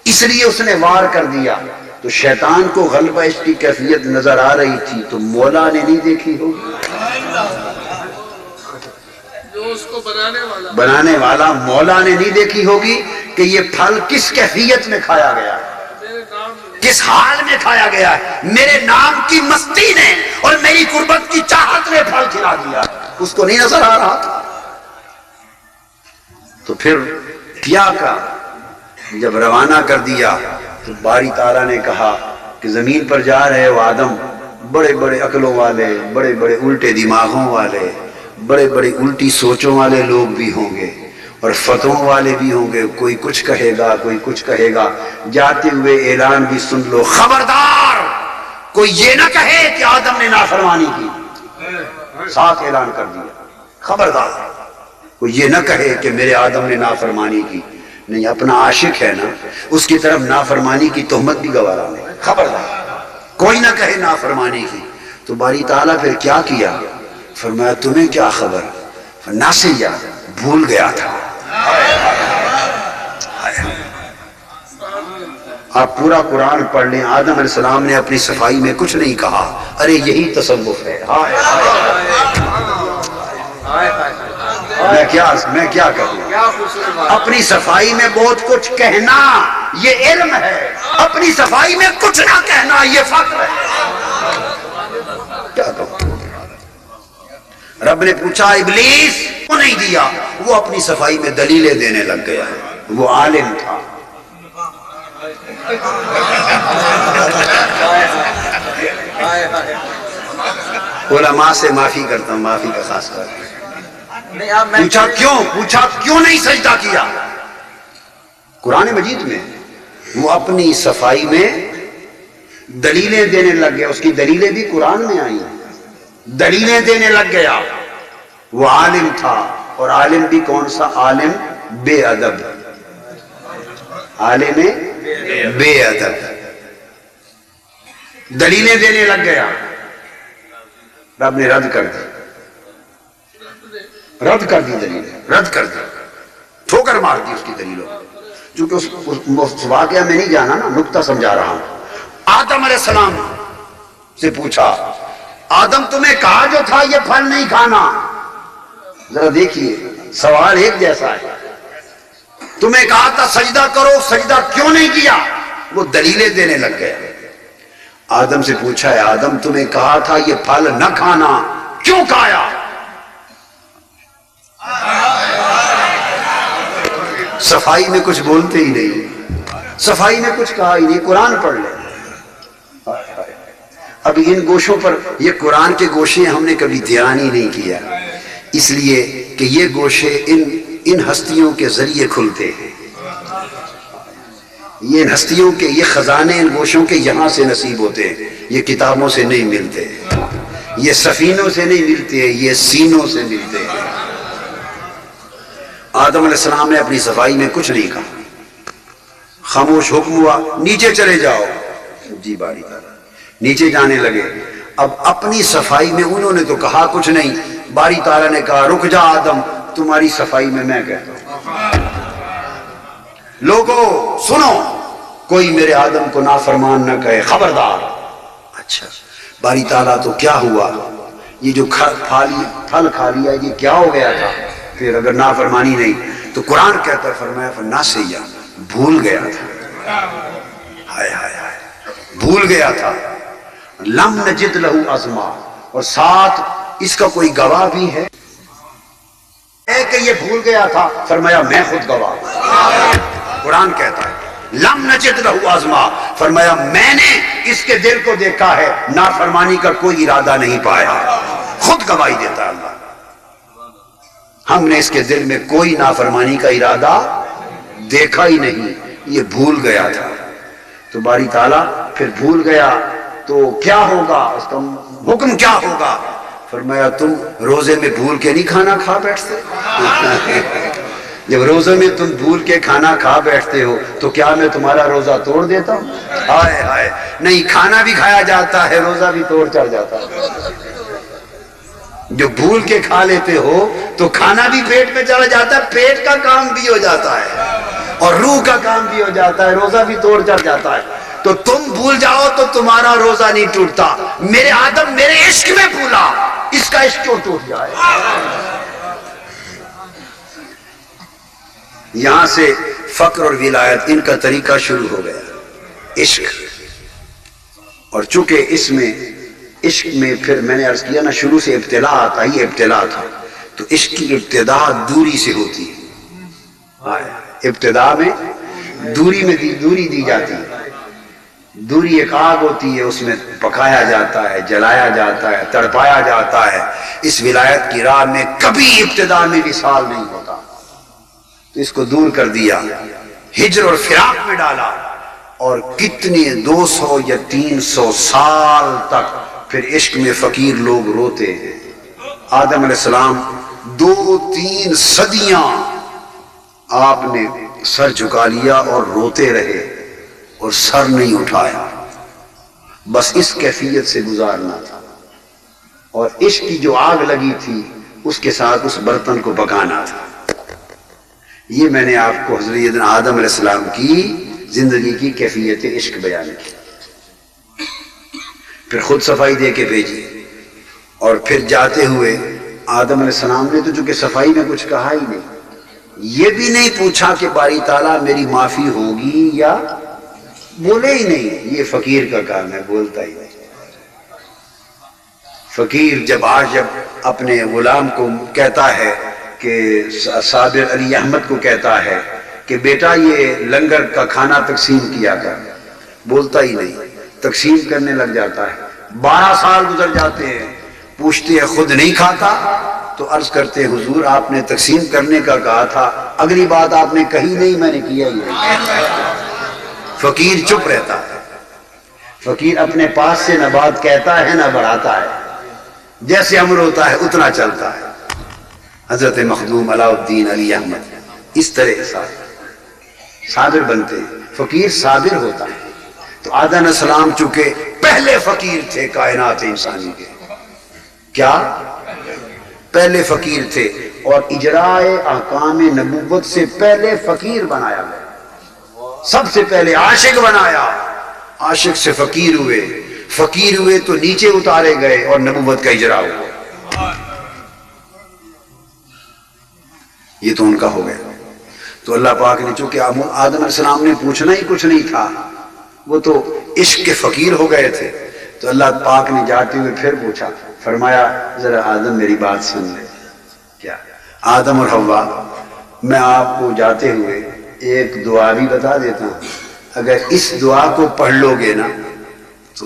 Speaker 2: اس لیے اس نے وار کر دیا. تو شیطان کو غلبہ عشق کی کیفیت نظر آ رہی تھی تو مولا نے نہیں دیکھی ہوگی؟
Speaker 3: جو اس کو
Speaker 2: بنانے والا مولا نے نہیں دیکھی ہوگی کہ یہ پھل کس کیفیت میں کھایا گیا ہے، کس حال میں کھایا گیا ہے. میرے نام کی مستی نے اور میری قربت کی چاہت نے پھل کھلا دیا، اس کو نہیں نظر آ رہا تھا. تو پھر کیا کہا؟ جب روانہ کر دیا تو باری تعالیٰ نے کہا کہ زمین پر جا رہے ہو آدم، بڑے بڑے عقلوں والے، بڑے بڑے الٹے دماغوں والے، بڑے بڑے الٹی سوچوں والے لوگ بھی ہوں گے اور فتووں والے بھی ہوں گے. کوئی کچھ کہے گا، کوئی کچھ کہے گا. جاتے ہوئے اعلان بھی سن لو، خبردار کوئی یہ نہ کہے کہ آدم نے نافرمانی کی. ساتھ اعلان کر دیا، خبردار کوئی یہ نہ کہے کہ میرے آدم نے نافرمانی کی. نہیں، اپنا عاشق ہے نا، اس کی طرف نافرمانی کی تہمت بھی گوارا نہیں. خبردار کوئی نہ کہے نافرمانی کی. تو باری تعالیٰ پھر کیا کیا؟ فرمایا تمہیں کیا خبر، ناسیا بھول گیا تھا. آپ پورا قرآن پڑھ لیں، آدم علیہ السلام نے اپنی صفائی میں کچھ نہیں کہا. ارے یہی تصوف ہے. میں کیا کروں؟ اپنی صفائی میں بہت کچھ کہنا یہ علم ہے، اپنی صفائی میں کچھ نہ کہنا یہ فقر ہے. کیا کہوں؟ رب نے پوچھا ابلیس کو نہیں دیا، وہ اپنی صفائی میں دلیلیں دینے لگ گیا. وہ عالم تھا. علماء سے معافی کرتا ہوں، معافی کا خاص کر. پوچھا کیوں نہیں سجدہ کیا؟ قرآن مجید میں وہ اپنی صفائی میں دلیلیں دینے لگ گیا. اس کی دلیلیں بھی قرآن میں آئی، دلیلیں دینے لگ گیا. وہ عالم تھا، اور عالم بھی کون سا عالم؟ بے ادب. عالم بے ادب دلیلیں دینے لگ گیا. رب نے رد کر دی، دلیلیں رد کر دی، ٹھوکر مار دی اس کی دلیلوں. چونکہ اس واقعہ میں نہیں جانا نا، نکتہ سمجھا رہا ہوں. آدم علیہ السلام سے پوچھا، آدم تمہیں کہا جو تھا یہ پھل نہیں کھانا. ذرا دیکھیے سوال ایک جیسا ہے. تمہیں کہا تھا سجدہ کرو، سجدہ کیوں نہیں کیا؟ وہ دلیلیں دینے لگ گیا. آدم سے پوچھا ہے آدم تمہیں کہا تھا یہ پھل نہ کھانا، کیوں کھایا؟ صفائی میں کچھ بولتے ہی نہیں، صفائی میں کچھ کہا ہی نہیں. قرآن پڑھ لیں. اب ان گوشوں پر، یہ قرآن کے گوشے ہم نے کبھی دھیان ہی نہیں کیا، اس لیے کہ یہ گوشے ان ہستیوں کے ذریعے کھلتے ہیں. یہ ہستیوں کے یہ خزانے ان گوشوں کے یہاں سے نصیب ہوتے ہیں. یہ کتابوں سے نہیں ملتے، یہ سفینوں سے نہیں ملتے، یہ سینوں سے ملتے ہیں. آدم علیہ السلام نے اپنی صفائی میں کچھ نہیں کہا، خاموش حکم ہوا نیچے چلے جاؤ. جی باری نیچے جانے لگے. اب اپنی صفائی میں انہوں نے تو کہا کچھ نہیں. باری تعالیٰ نے کہا رک جا آدم، تمہاری صفائی میں کہتا ہوں. لوگوں سنو، کوئی میرے آدم کو نافرمان نہ کہے، خبردار. اچھا باری تعالیٰ تو کیا ہوا؟ یہ جو پھل کھا لیا یہ کیا ہو گیا تھا؟ پھر اگر نافرمانی نہیں تو قرآن کہتا ہے، فرمایا فناسیا، بھول گیا تھا. ہائے ہائے ہائے، بھول گیا تھا. لم نجد لہو عزما، اور ساتھ اس کا کوئی گواہ بھی ہے کہ یہ بھول گیا تھا. فرمایا میں خود گواہ. قرآن کہتا ہے لم نجد لہو عزما، فرمایا میں نے اس کے دل کو دیکھا ہے، نافرمانی کا کوئی ارادہ نہیں پایا. خود گواہی دیتا ہے اللہ، ہم نے اس کے دل میں کوئی نافرمانی کا ارادہ دیکھا ہی نہیں، یہ بھول گیا تھا. تو باری تعالیٰ پھر بھول گیا تو کیا ہوگا، اس کا حکم کیا ہوگا؟ فرمایا تم روزے میں بھول کے نہیں کھانا کھا بیٹھتے؟ جب روزے میں تم بھول کے کھانا کھا بیٹھتے ہو تو کیا میں تمہارا روزہ توڑ دیتا ہوں؟ ہائے ہائے، نہیں، کھانا بھی کھایا جاتا ہے، روزہ بھی توڑ چڑھ جاتا ہے۔ جو بھول کے کھا لیتے ہو تو کھانا بھی پیٹ میں چڑھ جاتا ہے، پیٹ کا کام بھی ہو جاتا ہے اور روح کا کام بھی ہو جاتا ہے، روزہ بھی توڑ چڑھ جاتا ہے۔ تو تم بھول جاؤ تو تمہارا روزہ نہیں ٹوٹتا۔ میرے آدم میرے عشق میں بھولا، اس کا عشق کیوں ٹوٹ جائے؟ یہاں سے فقر اور ولایت ان کا طریقہ شروع ہو گیا، عشق۔ اور چونکہ اس میں عشق میں پھر میں نے عرض کیا نا، شروع سے ابتلا آتا ہی ابتلا تھا، تو عشق کی ابتدا دوری سے ہوتی ہے۔ ابتدا میں دوری میں دوری دی جاتی ہے۔ دوری ایک آگ ہوتی ہے، اس میں پکایا جاتا ہے، جلایا جاتا ہے، تڑپایا جاتا ہے۔ اس ولایت کی راہ میں کبھی ابتدا میں وصال نہیں ہوتا، تو اس کو دور کر دیا، ہجر اور فراق میں ڈالا، اور کتنے 200 یا 300 سال تک پھر عشق میں فقیر لوگ روتے ہیں۔ آدم علیہ السلام 2-3 صدیاں آپ نے سر جھکا لیا اور روتے رہے اور سر نہیں اٹھایا، بس اس کیفیت سے گزارنا تھا، اور عشق کی جو آگ لگی تھی اس کے ساتھ اس برتن کو پکانا تھا۔ یہ میں نے آپ کو حضرت آدم علیہ السلام کی زندگی کی کیفیت عشق بیان کی، پھر خود صفائی دے کے بھیجی، اور پھر جاتے ہوئے آدم علیہ السلام نے تو چونکہ صفائی میں کچھ کہا ہی نہیں، یہ بھی نہیں پوچھا کہ باری تعالیٰ میری معافی ہوگی، یا بولے ہی نہیں۔ یہ فقیر کا کام ہے، بولتا ہی نہیں۔ فقیر جب اپنے غلام کو کہتا ہے کہ صابر علی احمد کو کہتا ہے کہ بیٹا یہ لنگر کا کھانا تقسیم کیا کر، بولتا ہی نہیں، تقسیم کرنے لگ جاتا ہے۔ 12 سال گزر جاتے ہیں، پوچھتے ہیں خود نہیں کھاتا، تو عرض کرتے ہیں حضور آپ نے تقسیم کرنے کا کہا تھا، اگلی بات آپ نے کہی نہیں، میں نے کیا ہی نہیں۔ فقیر چپ رہتا ہے، فقیر اپنے پاس سے نہ بات کہتا ہے نہ بڑھاتا ہے، جیسے امر ہوتا ہے اتنا چلتا ہے۔ حضرت مخدوم علاء الدین علی احمد اس طرح صابر بنتے ہیں، فقیر صابر ہوتا ہے۔ تو آدم علیہ السلام چونکہ پہلے فقیر تھے کائنات انسانی کے، کیا پہلے فقیر تھے، اور اجراء احکام نبوت سے پہلے فقیر بنایا گیا، سب سے پہلے عاشق بنایا، عاشق سے فقیر ہوئے، فقیر ہوئے تو نیچے اتارے گئے اور نبوت کا اجرا ہوا۔ یہ تو ان کا ہو گیا۔ تو اللہ پاک نے چونکہ آدم علیہ السلام نے پوچھنا ہی کچھ نہیں تھا، وہ تو عشق کے فقیر ہو گئے تھے، تو اللہ پاک نے جاتے ہوئے پھر پوچھا، فرمایا ذرا آدم میری بات سن لے۔ کیا؟ آدم اور حوا، میں آپ کو جاتے ہوئے ایک دعا بھی بتا دیتا ہوں، اگر اس دعا کو پڑھ لو گے نا تو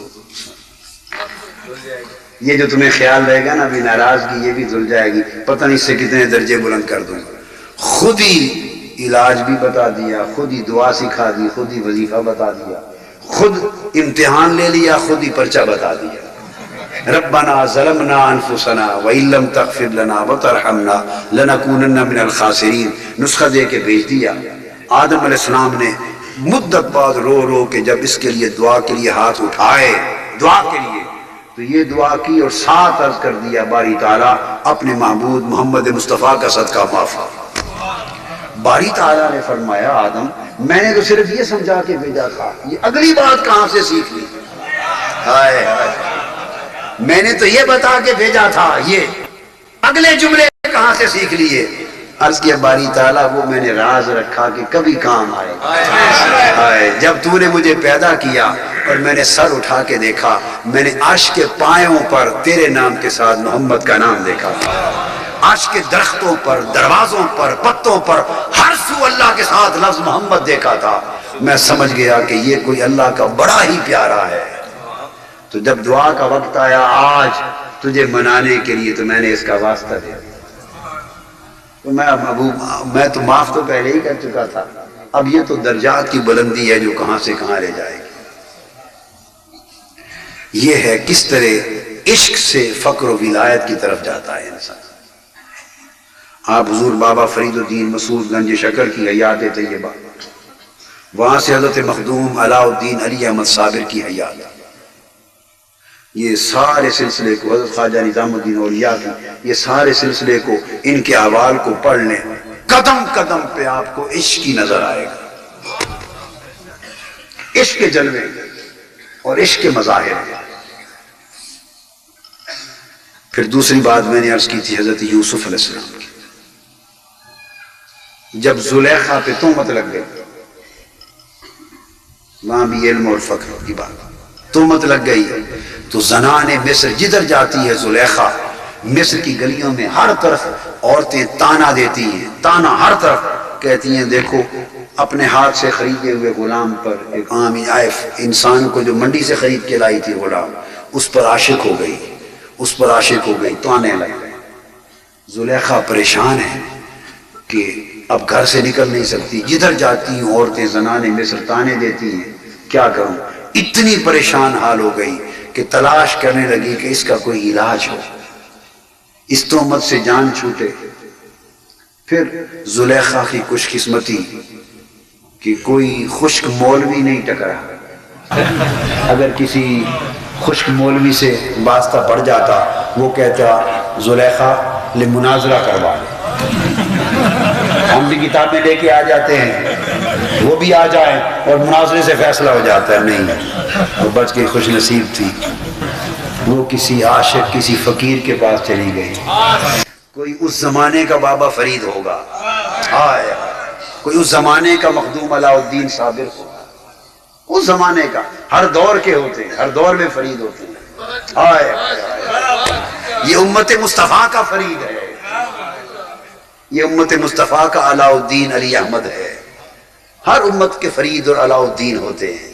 Speaker 2: یہ جو تمہیں خیال رہے گا نا بھی ناراضگی، یہ بھی دھل جائے گی، پتہ نہیں اس سے کتنے درجے بلند کر دوں۔ خود ہی علاج بھی بتا دیا، خود ہی دعا سکھا دی، خود ہی وظیفہ بتا دیا، خود امتحان لے لیا، خود ہی پرچہ بتا دیا۔ ربنا ظلمنا انفسنا وان لم تغفر لنا وترحمنا لنکونن من الخاسرین، نسخہ دے کے بھیج دیا۔ آدم علیہ السلام نے مدت بعد رو رو کے جب اس کے لیے دعا کے لیے ہاتھ اٹھائے، دعا کے لیے، تو یہ دعا کی اور ساتھ عرض کر دیا باری تعالیٰ اپنے معبود محمد مصطفیٰ کا صدقہ معاف۔ باری تعالیٰ نے فرمایا آدم میں نے تو صرف یہ سمجھا کے بھیجا تھا، یہ اگلی بات کہاں سے سیکھ لی؟ ہائے ہائے، میں نے تو یہ بتا کے بھیجا تھا، یہ اگلے جملے کہاں سے سیکھ لیے؟ عرض کیا باری تعالیٰ وہ میں نے راز رکھا کہ کبھی کام آئے۔ جب تو نے مجھے پیدا کیا اور میں نے سر اٹھا کے دیکھا، میں نے عرش کے پایوں پر تیرے نام کے ساتھ محمد کا نام دیکھا، عرش کے درختوں پر، دروازوں پر، پتوں پر، ہر سو اللہ کے ساتھ لفظ محمد دیکھا تھا۔ میں سمجھ گیا کہ یہ کوئی اللہ کا بڑا ہی پیارا ہے۔ تو جب دعا کا وقت آیا آج تجھے منانے کے لیے، تو میں نے اس کا واسطہ دیا۔ تو میں تو معاف تو پہلے ہی کر چکا تھا، اب یہ تو درجات کی بلندی ہے جو کہاں سے کہاں لے جائے گی۔ یہ ہے کس طرح عشق سے فقر و ولایت کی طرف جاتا ہے انسان۔ آپ حضور بابا فرید الدین مسعود گنج شکر کی حیات طیبہ، وہاں سے حضرت مخدوم علاء الدین علی احمد صابر کی حیات، یہ سارے سلسلے کو حضرت خواجہ نظام الدین اولیاء کی، یہ سارے سلسلے کو، ان کے احوال کو پڑھ لیں، قدم قدم پہ آپ کو عشق کی نظر آئے گا، عشق کے جلوے اور عشق کے مظاہر۔ پھر دوسری بات میں نے عرض کی تھی حضرت یوسف علیہ السلام کی، جب زلیخا پہ تہمت لگ گئی، وہاں بھی علم اور فقر کی بات، تہمت لگ گئی تو زنان مصر جدھر جاتی ہے زلیخا، مصر کی گلیوں میں ہر طرف عورتیں تانا دیتی ہیں، تانا ہر طرف، کہتی ہیں دیکھو اپنے ہاتھ سے خریدے ہوئے غلام پر، ایک عام انسان کو جو منڈی سے خرید کے لائی تھی غلام، اس پر عاشق ہو گئی، اس پر عاشق ہو گئی، تانے لگ گئے۔ زلیخا پریشان ہے کہ اب گھر سے نکل نہیں سکتی، جدھر جاتی ہیں عورتیں زنان مصر تانے دیتی ہیں، کیا کروں؟ اتنی پریشان حال ہو گئی کہ تلاش کرنے لگی کہ اس کا کوئی علاج ہو، اس تہمت سے جان چھوٹے۔ پھر زلیخا کی خوش قسمتی کہ کوئی خشک مولوی نہیں ٹکرا، اگر کسی خشک مولوی سے واسطہ پڑ جاتا وہ کہتا زلیخا لے مناظرہ کروا لے، ہم بھی کتابیں لے کے آ جاتے ہیں، وہ بھی آ جائیں اور مناظرے سے فیصلہ ہو جاتا ہے۔ نہیں، وہ بچ کے خوش نصیب تھی، وہ کسی عاشق کسی فقیر کے پاس چلی گئی۔ کوئی اس زمانے کا بابا فرید ہوگا، کوئی اس زمانے کا مخدوم علاء الدین صابر ہوگا، اس زمانے کا، ہر دور کے ہوتے ہیں، ہر دور میں فرید ہوتے ہیں۔ یہ امت مصطفیٰ کا فرید ہے، یہ امت مصطفیٰ کا علاء الدین علی احمد ہے، ہر امت کے فرید اور علاء الدین ہوتے ہیں۔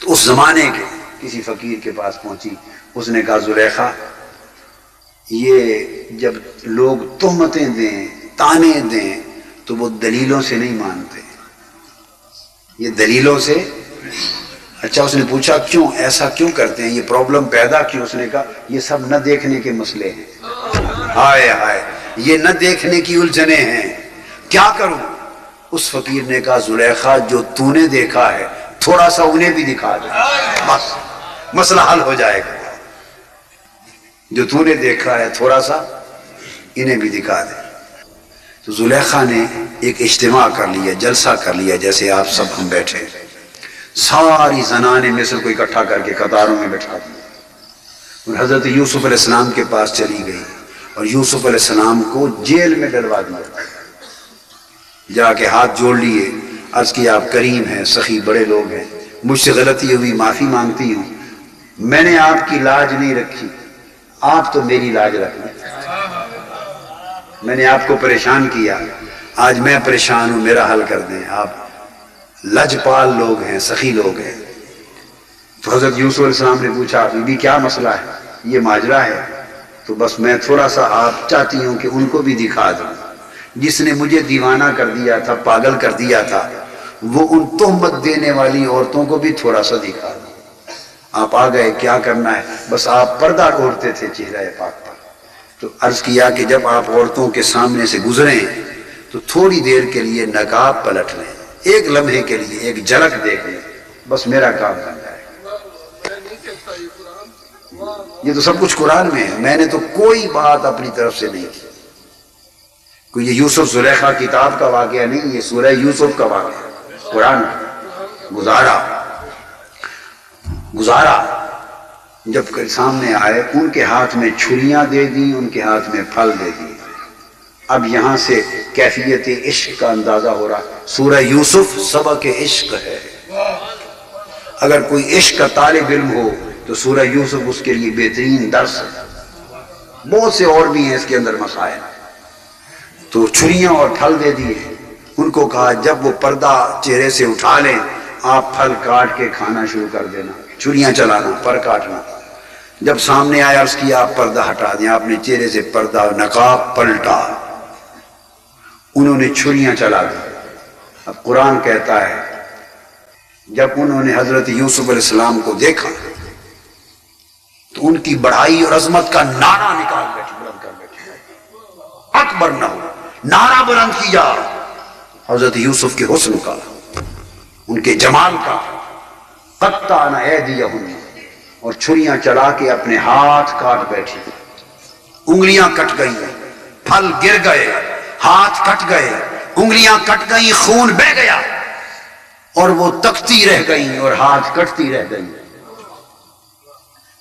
Speaker 2: تو اس زمانے کے کسی فقیر کے پاس پہنچی، اس نے کہا زلیخا یہ جب لوگ تہمتیں دیں تانے دیں تو وہ دلیلوں سے نہیں مانتے، یہ دلیلوں سے۔ اچھا اس نے پوچھا کیوں ایسا کیوں کرتے ہیں، یہ پرابلم پیدا کیوں؟ اس نے کہا یہ سب نہ دیکھنے کے مسئلے ہیں، ہائے ہائے یہ نہ دیکھنے کی الجھنیں ہیں، کیا کروں؟ اس فقیر نے کہا زلیخا جو تو نے دیکھا ہے تھوڑا سا انہیں بھی دکھا دے، بس مسئلہ حل ہو جائے گا، جو تو نے دیکھا ہے تھوڑا سا انہیں بھی دکھا دے۔ تو زلیخا نے ایک اجتماع کر لیا، جلسہ کر لیا، جیسے آپ سب ہم بیٹھے، ساری زنان مصر کو اکٹھا کر کے قطاروں میں بٹھا دیا اور حضرت یوسف علیہ السلام کے پاس چلی گئی اور یوسف علیہ السلام کو جیل میں ڈلوا دیا، جا کے ہاتھ جوڑ لیے، عرض کیا آپ کریم ہیں، سخی بڑے لوگ ہیں، مجھ سے غلطی ہوئی، معافی مانگتی ہوں، میں نے آپ کی لاج نہیں رکھی، آپ تو میری لاج رکھنا، میں نے آپ کو پریشان کیا، آج میں پریشان ہوں، میرا حل کر دیں، آپ لجپال لوگ ہیں، سخی لوگ ہیں۔ تو حضرت یوسف علیہ السلام نے پوچھا بی بی کیا مسئلہ ہے، یہ ماجرا ہے، تو بس میں تھوڑا سا آپ چاہتی ہوں کہ ان کو بھی دکھا دوں، جس نے مجھے دیوانہ کر دیا تھا، پاگل کر دیا تھا، وہ ان تہمت دینے والی عورتوں کو بھی تھوڑا سا دکھا دوں۔ آپ آ گئے، کیا کرنا ہے؟ بس آپ پردہ اوڑھتے تھے چہرہ پاک پر، تو عرض کیا کہ جب آپ عورتوں کے سامنے سے گزریں تو تھوڑی دیر کے لیے نقاب پلٹ لیں، ایک لمحے کے لیے ایک جھلک دیکھ لیں، بس میرا کام بن جائے۔ یہ تو سب کچھ قرآن میں ہے، میں نے تو کوئی بات اپنی طرف سے نہیں کی، کوئی یہ یوسف زلیخا کتاب کا واقعہ نہیں، یہ سورہ یوسف کا واقعہ، قرآن گزارا جب سامنے آئے، ان کے ہاتھ میں چھریاں دے دی، ان کے ہاتھ میں پھل دے دی۔ اب یہاں سے کیفیت عشق کا اندازہ ہو رہا، سورہ یوسف سبق عشق ہے، اگر کوئی عشق کا طالب علم ہو تو سورہ یوسف اس کے لیے بہترین درس ہے۔ بہت سے اور بھی ہیں اس کے اندر مسائل، تو چھریاں اور پھل دے دیے، ان کو کہا جب وہ پردہ چہرے سے اٹھا لیں آپ پھل کاٹ کے کھانا شروع کر دینا، چھریاں چلانا، پر کاٹنا۔ جب سامنے آیا اس کی آپ پردہ ہٹا دیں، آپ نے چہرے سے پردہ نقاب پلٹا، انہوں نے چھریاں چلا دی۔ اب قرآن کہتا ہے جب انہوں نے حضرت یوسف علیہ السلام کو دیکھا تو ان کی بڑائی اور عظمت کا نعرہ نکال بیٹھے، بلند کر بیٹھے، اکبر نہ ہو. نعرہ بلند کیا حضرت یوسف کے حسن کا، ان کے جمال کا. قطعنا ایدیہم، اور چھریاں چلا کے اپنے ہاتھ کاٹ بیٹھی. انگلیاں کٹ گئی، پھل گر گئے، ہاتھ کٹ گئے، انگلیاں کٹ گئی، خون بہہ گیا، اور وہ تکتی رہ گئی اور ہاتھ کٹتی رہ گئی.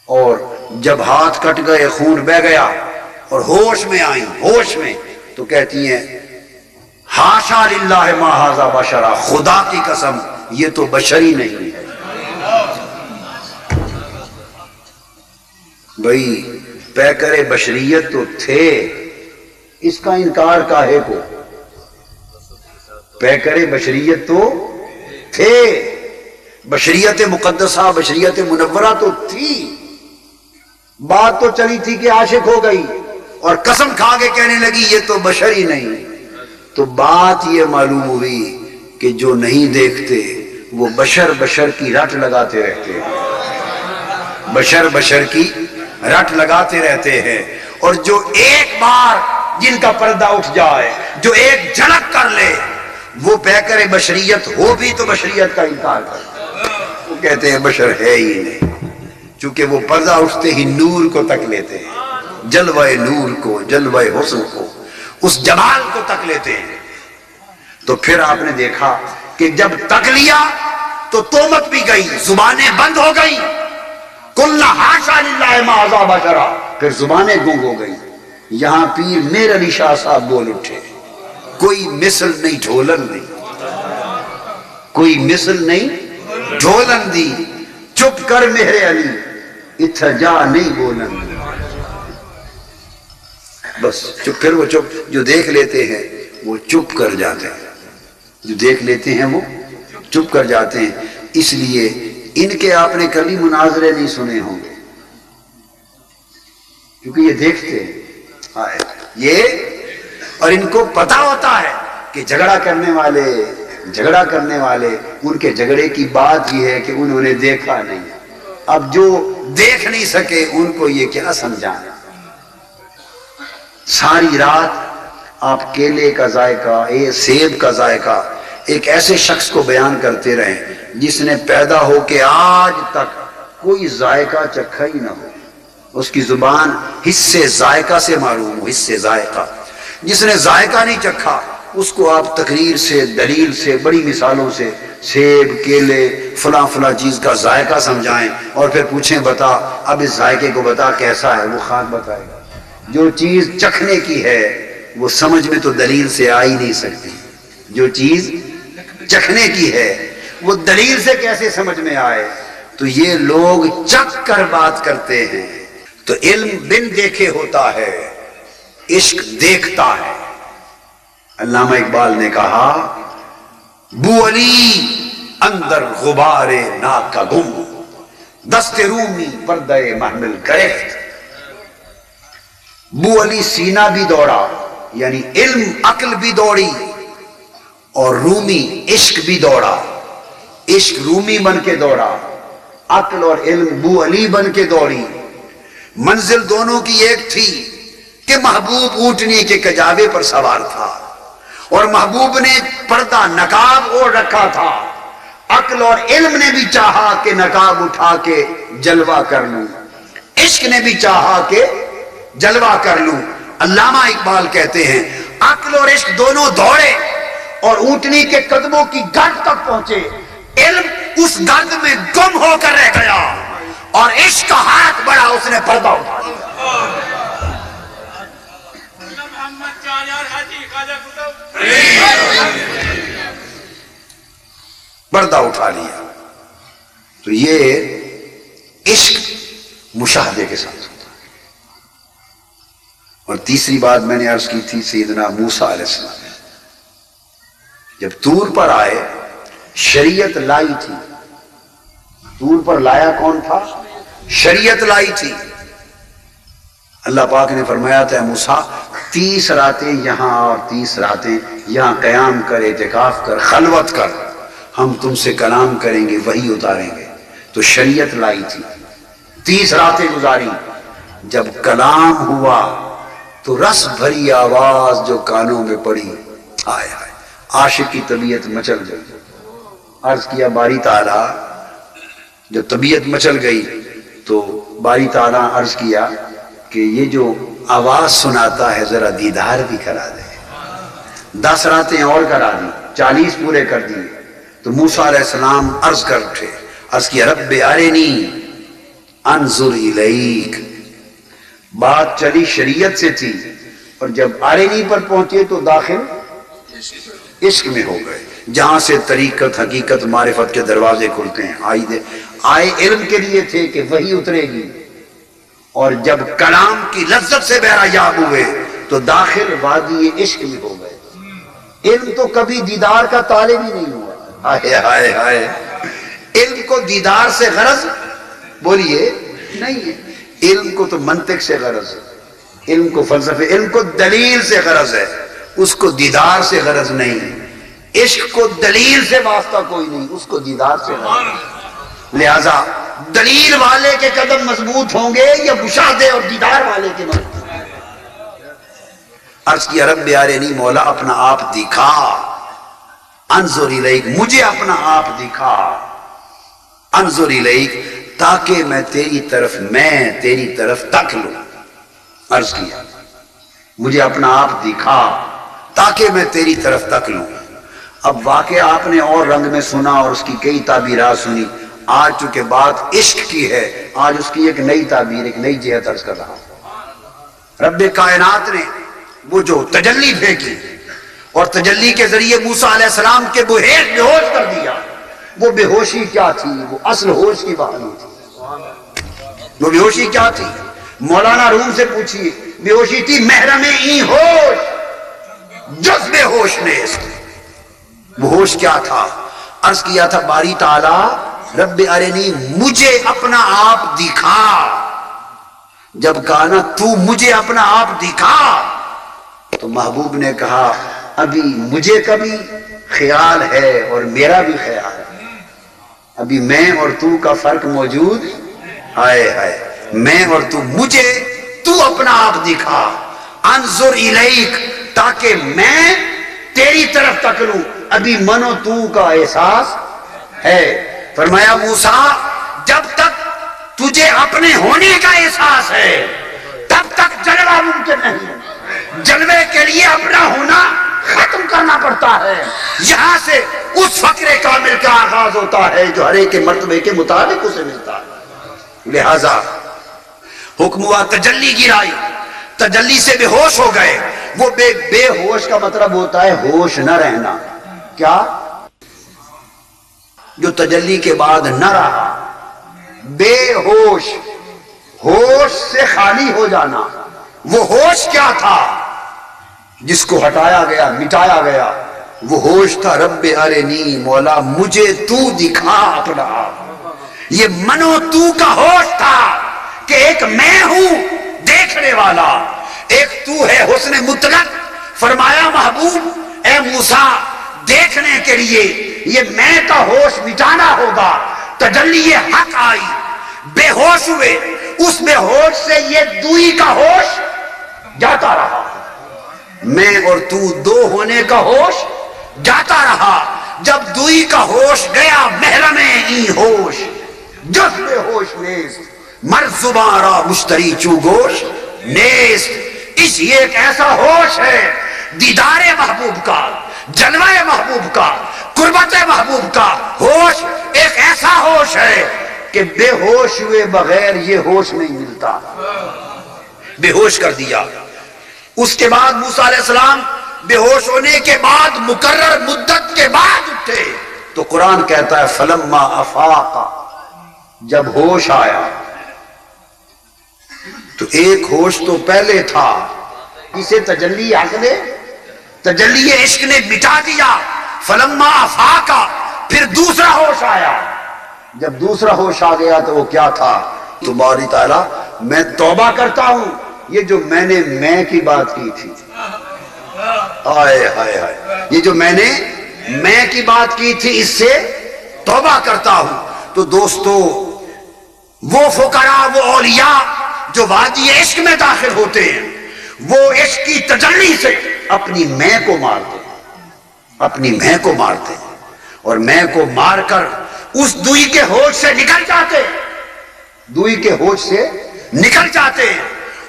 Speaker 2: اور جب ہاتھ کٹ گئے، خون بہہ گیا اور ہوش میں آئیں، ہوش میں، تو کہتی ہیں ہاشا للہ ما ھذا بشرا، خدا کی قسم یہ تو بشری نہیں ہے. بھئی پیکر بشریت تو تھے، اس کا انکار کاہے کو؟ پیکر بشریت تو تھے، بشریت مقدسہ، بشریت منورہ تو تھی. بات تو چلی تھی کہ عاشق ہو گئی اور قسم کھا کے کہنے لگی یہ تو بشر ہی نہیں. تو بات یہ معلوم ہوئی کہ جو نہیں دیکھتے وہ بشر بشر کی رٹ لگاتے رہتے ہیں، بشر بشر کی رٹ لگاتے رہتے ہیں. اور جو ایک بار جن کا پردہ اٹھ جائے، جو ایک جھلک کر لے، وہ پیکر بشریت ہو بھی تو بشریت کا انکار کرتے. وہ کہتے ہیں بشر ہے ہی نہیں، چونکہ وہ پردہ اٹھتے ہی نور کو تک لیتے ہیں، جلوہ نور کو، جلوہ حسن کو، اس جمال کو تک لیتے ہیں. تو پھر آپ نے دیکھا کہ جب تک لیا تو تومت بھی گئی، زبانیں بند ہو گئی. قلنا حاشا للہ ما ھذا بشرا، پھر زبانیں گنگ ہو گئی. یہاں پیر میر علی شاہ صاحب بول اٹھے، کوئی مثل نہیں ڈھولن دی، کوئی مثل نہیں ڈھولن دی، چپ کر مہر علی اتھا جا نہیں بولن دی. بس چپ. پھر وہ چپ، جو دیکھ لیتے ہیں وہ چپ کر جاتے ہیں، جو دیکھ لیتے ہیں وہ چپ کر جاتے ہیں. اس لیے ان کے آپ نے کبھی مناظرے نہیں سنے ہوں گے، کیونکہ یہ دیکھتے ہیں یہ، اور ان کو پتا ہوتا ہے کہ جھگڑا کرنے والے ان کے جھگڑے کی بات یہ ہے کہ انہوں نے دیکھا نہیں. اب جو دیکھ نہیں سکے ان کو یہ کیا سمجھانا. ساری رات آپ کیلے کا ذائقہ، سیب کا ذائقہ ایک ایسے شخص کو بیان کرتے رہیں جس نے پیدا ہو کے آج تک کوئی ذائقہ چکھا ہی نہ ہو، اس کی زبان حصے ذائقہ سے معلوم ہو، حصے ذائقہ. جس نے ذائقہ نہیں چکھا اس کو آپ تقریر سے، دلیل سے، بڑی مثالوں سے سیب، کیلے، فلاں فلاں چیز کا ذائقہ سمجھائیں اور پھر پوچھیں بتا اب اس ذائقے کو بتا کیسا ہے، وہ خاک بتائے گا. جو چیز چکھنے کی ہے وہ سمجھ میں تو دلیل سے آ ہی نہیں سکتی. جو چیز چکھنے کی ہے وہ دلیل سے کیسے سمجھ میں آئے؟ تو یہ لوگ چکھ کر بات کرتے ہیں. تو علم بن دیکھے ہوتا ہے، عشق دیکھتا ہے. علامہ اقبال نے کہا بو علی اندر غبار ناک کا گم، دست رومی پردہ محمل گرفت. بو علی سینہ بھی دوڑا، یعنی علم عقل بھی دوڑی، اور رومی عشق بھی دوڑا. عشق رومی بن کے دوڑا، عقل اور علم بو علی بن کے دوڑی. منزل دونوں کی ایک تھی کہ محبوب اونٹنی کے کجاوے پر سوار تھا اور محبوب نے پردہ نقاب اوڑھ رکھا تھا. عقل اور علم نے بھی چاہا کہ نقاب اٹھا کے جلوہ کر لوں، عشق نے بھی چاہا کہ جلوہ کر لوں. علامہ اقبال کہتے ہیں عقل اور عشق دونوں دوڑے اور اونٹنی کے قدموں کی گرد تک پہنچے. علم اس گرد میں گم ہو کر رہ گیا اور عشق کا ہاتھ بڑھا، اس نے پردہ اٹھا لیا. پردہ اٹھا لیا. تو یہ عشق مشاہدے کے ساتھ ہوتا ہے. اور تیسری بات میں نے عرض کی تھی، سیدنا موسیٰ علیہ السلام جب طور پر آئے شریعت لائی تھی. طور پر لایا کون تھا؟ شریعت لائی تھی. اللہ پاک نے فرمایا تھا موسیٰ 30 راتیں یہاں اور 30 راتیں یہاں قیام کر، اعتکاف کر، خلوت کر، ہم تم سے کلام کریں گے، وحی اتاریں گے. تو شریعت لائی تھی، 30 راتیں گزاری. جب کلام ہوا تو رس بھری آواز جو کانوں میں پڑی، ہائے ہائے عاشق کی طبیعت مچل گئی۔ عرض کیا باری تعالیٰ، جب طبیعت مچل گئی تو باری تعالیٰ عرض کیا کہ یہ جو آواز سناتا ہے ذرا دیدار بھی کرا دے۔ 10 راتیں اور کرا دی، 40 پورے کر دیے۔ تو موسیٰ علیہ السلام عرض کر اٹھے، عرض کیا رب ارنی انظر الیک۔ بات چلی شریعت سے تھی، اور جب ارنی پر پہنچے تو داخل عشق میں ہو گئے، جہاں سے طریقت، حقیقت، معرفت کے دروازے کھلتے ہیں۔ آئے علم کے لیے تھے کہ وحی اترے گی، اور جب کلام کی لذت سے بہرایاب ہوئے تو داخل وادی عشق میں ہو گئے۔ علم تو کبھی دیدار کا طالب ہی نہیں ہوا۔ ہائے ہائے ہائے، علم کو دیدار سے غرض بولیے نہیں ہے، علم کو تو منطق سے غرض ہے، علم کو فلسفے، علم کو دلیل سے غرض ہے، اس کو دیدار سے غرض نہیں۔ عشق کو دلیل سے واسطہ کوئی نہیں، اس کو دیدار سے غرض ہے۔ لہذا دلیل والے کے قدم مضبوط ہوں گے یا مشاہدے اور دیدار والے کے مضبوط؟ عرض کیا رب ارنی، مولا اپنا آپ دکھا، انظر الیک، مجھے اپنا آپ دکھا، انظر الیک، تاکہ میں تیری طرف تک لوں۔ عرض کیا مجھے اپنا آپ دکھا تاکہ میں تیری طرف تک لوں۔ اب واقعہ آپ نے اور رنگ میں سنا اور اس کی کئی تعبیرات سنی، آج چونکہ بات عشق کی ہے، آج اس کی ایک نئی تعبیر، ایک نئی جہت عرض کر رہا ہوں۔ رب کائنات نے وہ جو تجلی پھینکی اور تجلی کے ذریعے موسیٰ علیہ السلام کے بے ہوش کر دیا، وہ بے ہوشی کیا تھی؟ وہ اصل ہوش کی بحالی تھی۔ وہ بے ہوشی کیا تھی؟ مولانا روم سے پوچھیے، بے ہوشی تھی محرم ای ہوش، جز بے ہوش نے اس کی۔ وہ ہوش کیا تھا؟ عرض کیا تھا باری تعالیٰ رب ارنی، مجھے اپنا آپ دکھا۔ جب کہا نا تو مجھے اپنا آپ دکھا، تو محبوب نے کہا ابھی مجھے کبھی خیال ہے اور میرا بھی خیال ہے، ابھی میں اور تو کا فرق موجود ہے۔ میں اور تو، مجھے تو اپنا آپ دکھا، انظر الیک، تاکہ میں تیری طرف تک لوں، ابھی من و تو کا احساس ہے۔ فرمایا موسیٰ جب تک تجھے اپنے ہونے کا احساس ہے تب تک جلوہ ممکن نہیں۔ جلوے کے لیے اپنا ہونا ختم کرنا پڑتا ہے، یہاں سے اس فقر کامل کا آغاز ہوتا ہے جو ہر ایک کے مرتبے کے مطابق اسے ملتا ہے۔ لہذا حکم ہوا تجلی گرائی، تجلی سے بے ہوش ہو گئے۔ وہ بے ہوش کا مطلب ہوتا ہے ہوش نہ رہنا۔ کیا؟ جو تجلی کے بعد نہ رہا، بے ہوش، ہوش سے خالی ہو جانا۔ وہ ہوش کیا تھا جس کو ہٹایا گیا، مٹایا گیا؟ وہ ہوش تھا رب ارنی، مولا مجھے تو دکھا اپنا آپ۔ یہ منو تو کا ہوش تھا کہ ایک میں ہوں دیکھنے والا، ایک تو ہے حسن مطلق۔ فرمایا محبوب اے موسیٰ دیکھنے کے لیے یہ میں کا ہوش مٹانا ہوگا۔ تجلی حق آئی، بے ہوش ہوئے، اس بے ہوش سے یہ دوئی کا ہوش جاتا رہا، میں اور تو دو ہونے کا ہوش جاتا رہا۔ جب دوئی کا ہوش گیا محرم ای ہوش، جس بے ہوش نیست، مرد زبان را مشتری چو گوش نیست۔ اس یہ ایک ایسا ہوش ہے دیدار محبوب کا، جلوہ محبوب کا، قربت محبوب کا ہوش، ایک ایسا ہوش ہے کہ بے ہوش ہوئے بغیر یہ ہوش نہیں ملتا۔ بے ہوش کر دیا۔ اس کے بعد موسیٰ علیہ السلام بے ہوش ہونے کے بعد مقرر مدت کے بعد اٹھے تو قرآن کہتا ہے فلما افاق، جب ہوش آیا تو ایک ہوش تو پہلے تھا، اسے تجلی عقل، تجلی عشق نے مٹا دیا۔ فلما افاق، پھر دوسرا ہوش آیا۔ جب دوسرا ہوش آ گیا تو وہ کیا تھا؟ تو باری تعالیٰ میں توبہ کرتا ہوں، یہ جو میں نے میں کی بات کی تھی، آئے ہائے ہائے، یہ جو میں نے میں کی بات کی تھی اس سے توبہ کرتا ہوں۔ تو دوستو وہ فقراء، وہ اولیاء جو وادی عشق میں داخل ہوتے ہیں، وہ عشق کی تجلی سے اپنی میں کو مارتے ہیں، اپنی میں کو مارتے ہیں، اور میں کو مار کر اس دوئی کے ہوش سے نکل جاتے ہیں، دوئی کے ہوش سے نکل جاتے ہیں،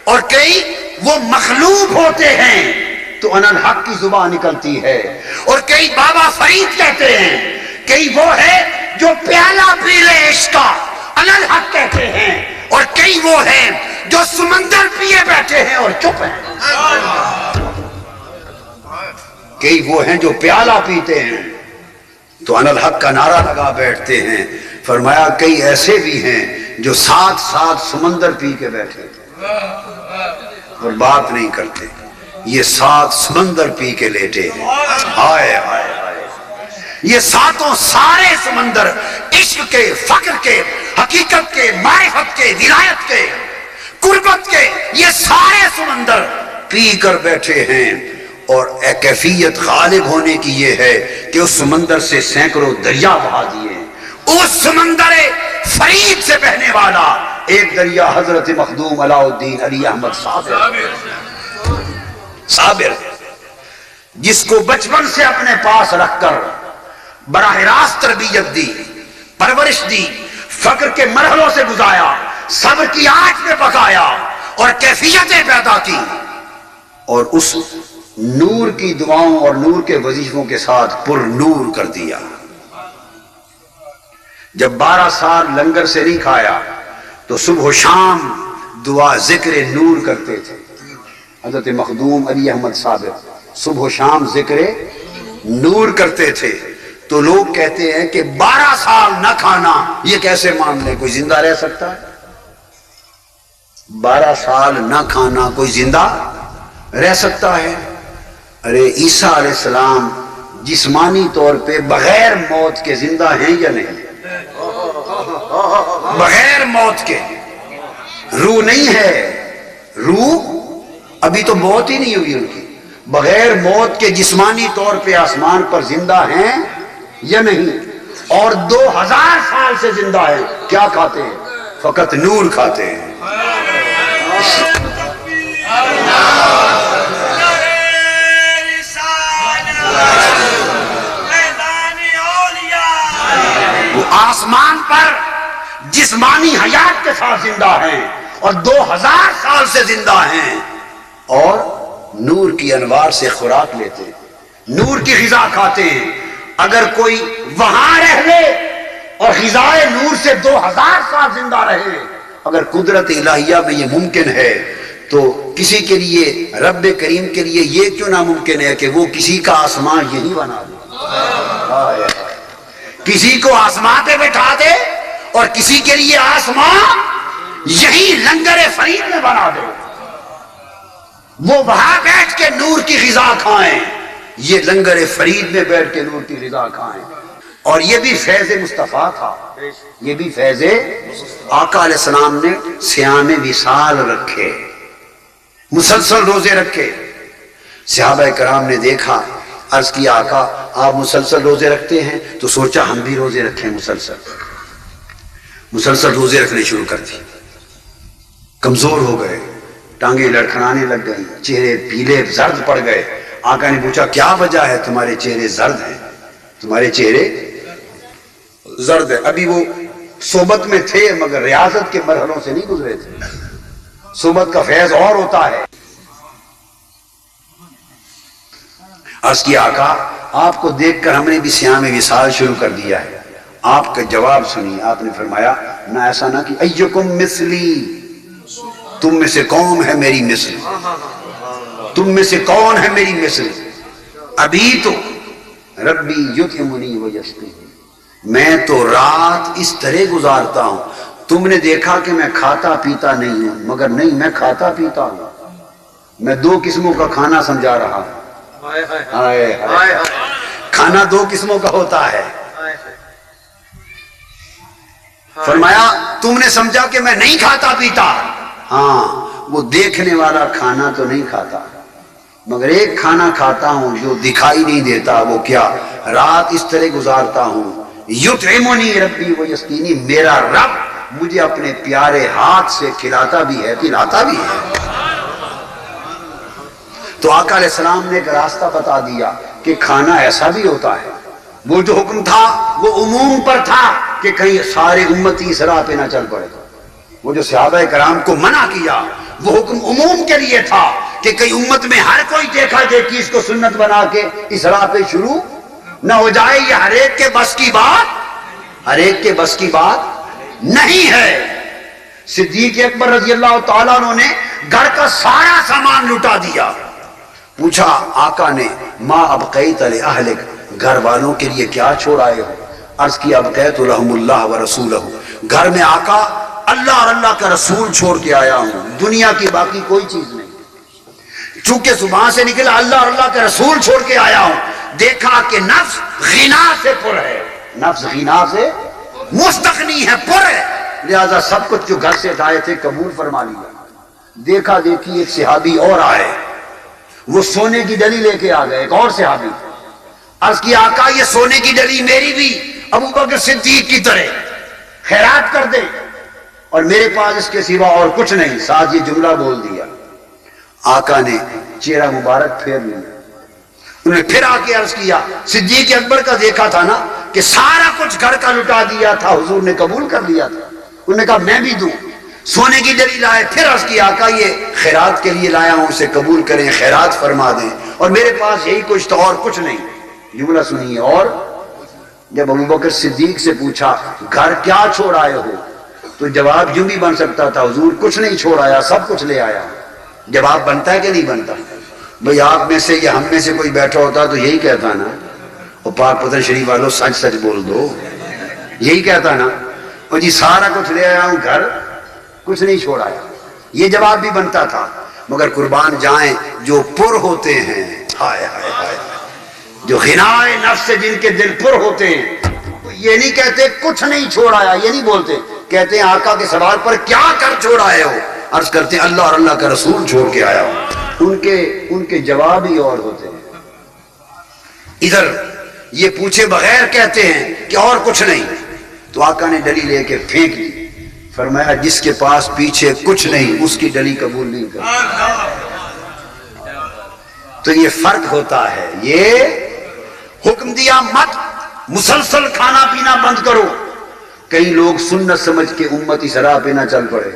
Speaker 2: اور کئی وہ مخلوق ہوتے ہیں تو انالحق کی زبان نکلتی ہے، اور کئی بابا فرید کہتے ہیں، کئی وہ ہے جو پیالہ پی لے عشق کا انالحق کہتے ہیں، اور کئی وہ ہیں جو سمندر پیے بیٹھے ہیں اور چپ ہیں، کئی وہ ہیں جو پیالہ پیتے ہیں تو انالحق کا نعرہ لگا بیٹھتے ہیں۔ فرمایا کئی ایسے بھی ہیں جو ساتھ ساتھ سمندر پی کے بیٹھے تھے اور بات نہیں کرتے، یہ ساتھ سمندر پی کے لیٹے ہیں۔ ہائے ہائے ہائے، یہ ساتوں سارے سمندر عشق کے، فقر کے، حقیقت کے، معرفت کے، ولایت کے، قربت کے، یہ سارے سمندر پی کر بیٹھے ہیں، اور ایک کیفیت غالب ہونے کی یہ ہے کہ اس سمندر سے سینکڑوں دریا بہا دیے ہیں۔ اس سمندر فرید سے بہنے والا ایک دریا حضرت مخدوم علاء الدین علی احمد صابر، جس کو بچپن سے اپنے پاس رکھ کر براہ راست تربیت دی، پرورش دی، فقر کے مرحلوں سے گزارا، صبر کی آنچ میں پکایا اور کیفیتیں پیدا کی، اور اس نور کی دعاؤں اور نور کے وظیفوں کے ساتھ پر نور کر دیا۔ جب 12 سال لنگر سے نہیں کھایا تو صبح و شام دعا ذکر نور کرتے تھے حضرت مخدوم علی احمد صابر، صبح و شام ذکر نور کرتے تھے۔ تو لوگ کہتے ہیں کہ 12 سال نہ کھانا یہ کیسے مان لے، کوئی زندہ رہ سکتا ہے؟ 12 سال نہ کھانا کوئی زندہ رہ سکتا ہے؟ ارے عیسیٰ علیہ السلام جسمانی طور پہ بغیر موت کے زندہ ہیں یا نہیں؟ بغیر موت کے، روح نہیں ہے، روح ابھی تو موت ہی نہیں ہوئی ان کی، بغیر موت کے جسمانی طور پہ آسمان پر زندہ ہیں یا نہیں؟ اور 2000 سال سے زندہ ہیں، کیا کھاتے ہیں؟ فقط نور کھاتے ہیں۔ وہ آسمان پر جسمانی حیات کے ساتھ زندہ ہیں اور 2000 سال سے زندہ ہیں، اور نور کی انوار سے خوراک لیتے ہیں، نور کی غذا کھاتے ہیں۔ اگر کوئی وہاں رہ لے اور غذائے نور سے 2000 سال زندہ رہے، اگر قدرت الہیہ میں یہ ممکن ہے تو کسی کے لیے، رب کریم کے لیے یہ کیوں ناممکن ہے کہ وہ کسی کا آسمان یہی بنا دے، کسی کو آسمان پہ بٹھا دے اور کسی کے لیے آسمان یہی لنگر فرید میں بنا دے، وہ وہاں بیٹھ کے نور کی غذا کھائیں، یہ لنگر فرید میں بیٹھ کے نور کی غذا کھائیں۔ اور یہ بھی فیض مصطفیٰ تھا، یہ بھی فیض آقا علیہ السلام نے صیام وصال رکھے، مسلسل روزے رکھے۔ صحابہ کرام نے دیکھا، عرض کیا آقا آپ مسلسل روزے رکھتے ہیں، تو سوچا ہم بھی روزے رکھیں، مسلسل روزے رکھنے شروع کر دی۔ کمزور ہو گئے، ٹانگیں لڑکھڑانے لگ گئی، چہرے پیلے زرد پڑ گئے۔ آقا نے پوچھا کیا وجہ ہے تمہارے چہرے زرد ہیں، تمہارے چہرے زرد ہیں؟ ابھی وہ صحبت میں تھے مگر ریاضت کے مرحلوں سے نہیں گزرے تھے، صحبت کا فیض اور ہوتا ہے۔ عرض کیا آقا آپ کو دیکھ کر ہم نے بھی صیام وصال شروع کر دیا ہے، آپ کا جواب سنیے۔ آپ نے فرمایا نہ ایسا نہ کہ ایکم مثلی، تم میں سے کون ہے میری مثل، تم میں سے کون ہے میری مثل؟ ابھی تو ربی یطعمنی ویسقین، میں تو رات اس طرح گزارتا ہوں، تم نے دیکھا کہ میں کھاتا پیتا نہیں ہوں، مگر نہیں، میں کھاتا پیتا ہوں، میں 2 قسموں کا کھانا سمجھا رہا ہوں۔ کھانا 2 قسموں کا ہوتا ہے۔ فرمایا تم نے سمجھا کہ میں نہیں کھاتا پیتا، ہاں وہ دیکھنے والا کھانا تو نہیں کھاتا، مگر ایک کھانا کھاتا ہوں جو دکھائی نہیں دیتا، وہ کیا؟ رات اس طرح گزارتا ہوں، یطعمنی ربی ویسقینی، میرا رب مجھے اپنے پیارے ہاتھ سے کھلاتا بھی ہے، پلاتا بھی ہے۔ تو آقا علیہ السلام نے ایک راستہ بتا دیا کہ کھانا ایسا بھی ہوتا ہے. وہ جو حکم تھا وہ عموم پر تھا کہ کہیں سارے امتی اس راہ پہ نہ چل پڑے. وہ جو صحابہ کرام کو منع کیا وہ حکم عموم کے لیے تھا کہ کئی امت میں ہر کوئی دیکھا دیکھی اس کو سنت بنا کے اس راہ پہ شروع نہ ہو جائے. یہ ہر ایک کے بس کی بات نہیں ہے. صدیق اکبر رضی اللہ تعالیٰ عنہ نے گھر کا سارا سامان لٹا دیا. پوچھا آقا نے ما ابقیت لأہلک, گھر والوں کے لیے کیا چھوڑ آئے ہو؟ عرض کی ابقیت لہم اللہ ورسولہ, گھر میں آقا اللہ اور اللہ کا رسول چھوڑ کے آیا ہوں, دنیا کی باقی کوئی چیز نہیں. چونکہ زبان سے نکلا اللہ اور اللہ کا رسول چھوڑ کے آیا ہوں, دیکھا کہ نفس غنا سے پر ہے, نفس غنا سے مستغنی ہے, پر ہے, لہذا سب کچھ جو گھر سے لائے تھے قبول فرما لیا. دیکھا دیکھی ایک صحابی اور آئے, وہ سونے کی ڈلی لے کے آ گئے. ایک اور صحابی, عرض کی آقا یہ سونے کی ڈلی میری بھی ابو بکر صدیق کی طرح خیرات کر دے, اور میرے پاس اس کے سوا اور کچھ نہیں. ساتھ یہ جملہ بول دیا. آقا نے چہرہ مبارک پھیر لیا. انہوں نے پھر آ کے عرض کیا صدیق اکبر کا دیکھا تھا نا کہ سارا کچھ گھر کا لٹا دیا تھا, حضور نے قبول کر لیا تھا. انہوں نے کہا میں بھی دوں. سونے کی ڈلی لائے. پھر عرض کیا آقا یہ خیرات کے لیے لایا ہوں, اسے قبول کریں, خیرات فرما دیں, اور میرے پاس یہی کچھ تو اور کچھ نہیں. جملہ سنیے. اور جب ابو بکر صدیق سے پوچھا گھر کیا چھوڑ آئے ہو, تو جواب یوں بھی بن سکتا تھا حضور کچھ نہیں چھوڑ آیا, سب کچھ لے آیا. جواب بنتا ہے کہ نہیں بنتا؟ بھئی آپ میں سے یا ہم میں سے کوئی بیٹھا ہوتا تو یہی کہتا نا, اور پاک پتن شریف والوں سچ سچ بول دو, یہی کہتا نا, اور جی سارا کچھ لے آیا ہوں, گھر کچھ نہیں چھوڑ آیا. یہ جواب بھی بنتا تھا. مگر قربان جائیں جو پر ہوتے ہیں, ہائے ہائے ہائے, جو غنائے نفس سے جن کے دل پر ہوتے ہیں, یہ نہیں کہتے کچھ نہیں چھوڑ آیا, یہ نہیں بولتے, کہتے ہیں آقا کے سوال پر کیا کر چھوڑ آئے ہو؟ عرض کرتے ہیں اللہ اور اللہ کا رسول چھوڑ کے آیا ہوں. ان کے جواب ہی اور ہوتے ہیں. ادھر یہ پوچھے بغیر کہتے ہیں کہ اور کچھ نہیں. تو آقا نے ڈلی لے کے پھینک دی. فرمایا جس کے پاس پیچھے کچھ نہیں اس کی ڈلی قبول نہیں کرتا. تو یہ فرق ہوتا ہے. یہ حکم دیا مت مسلسل کھانا پینا بند کرو. کئی لوگ سنت سمجھ کے امت اس راہ پہ نہ چل پڑے,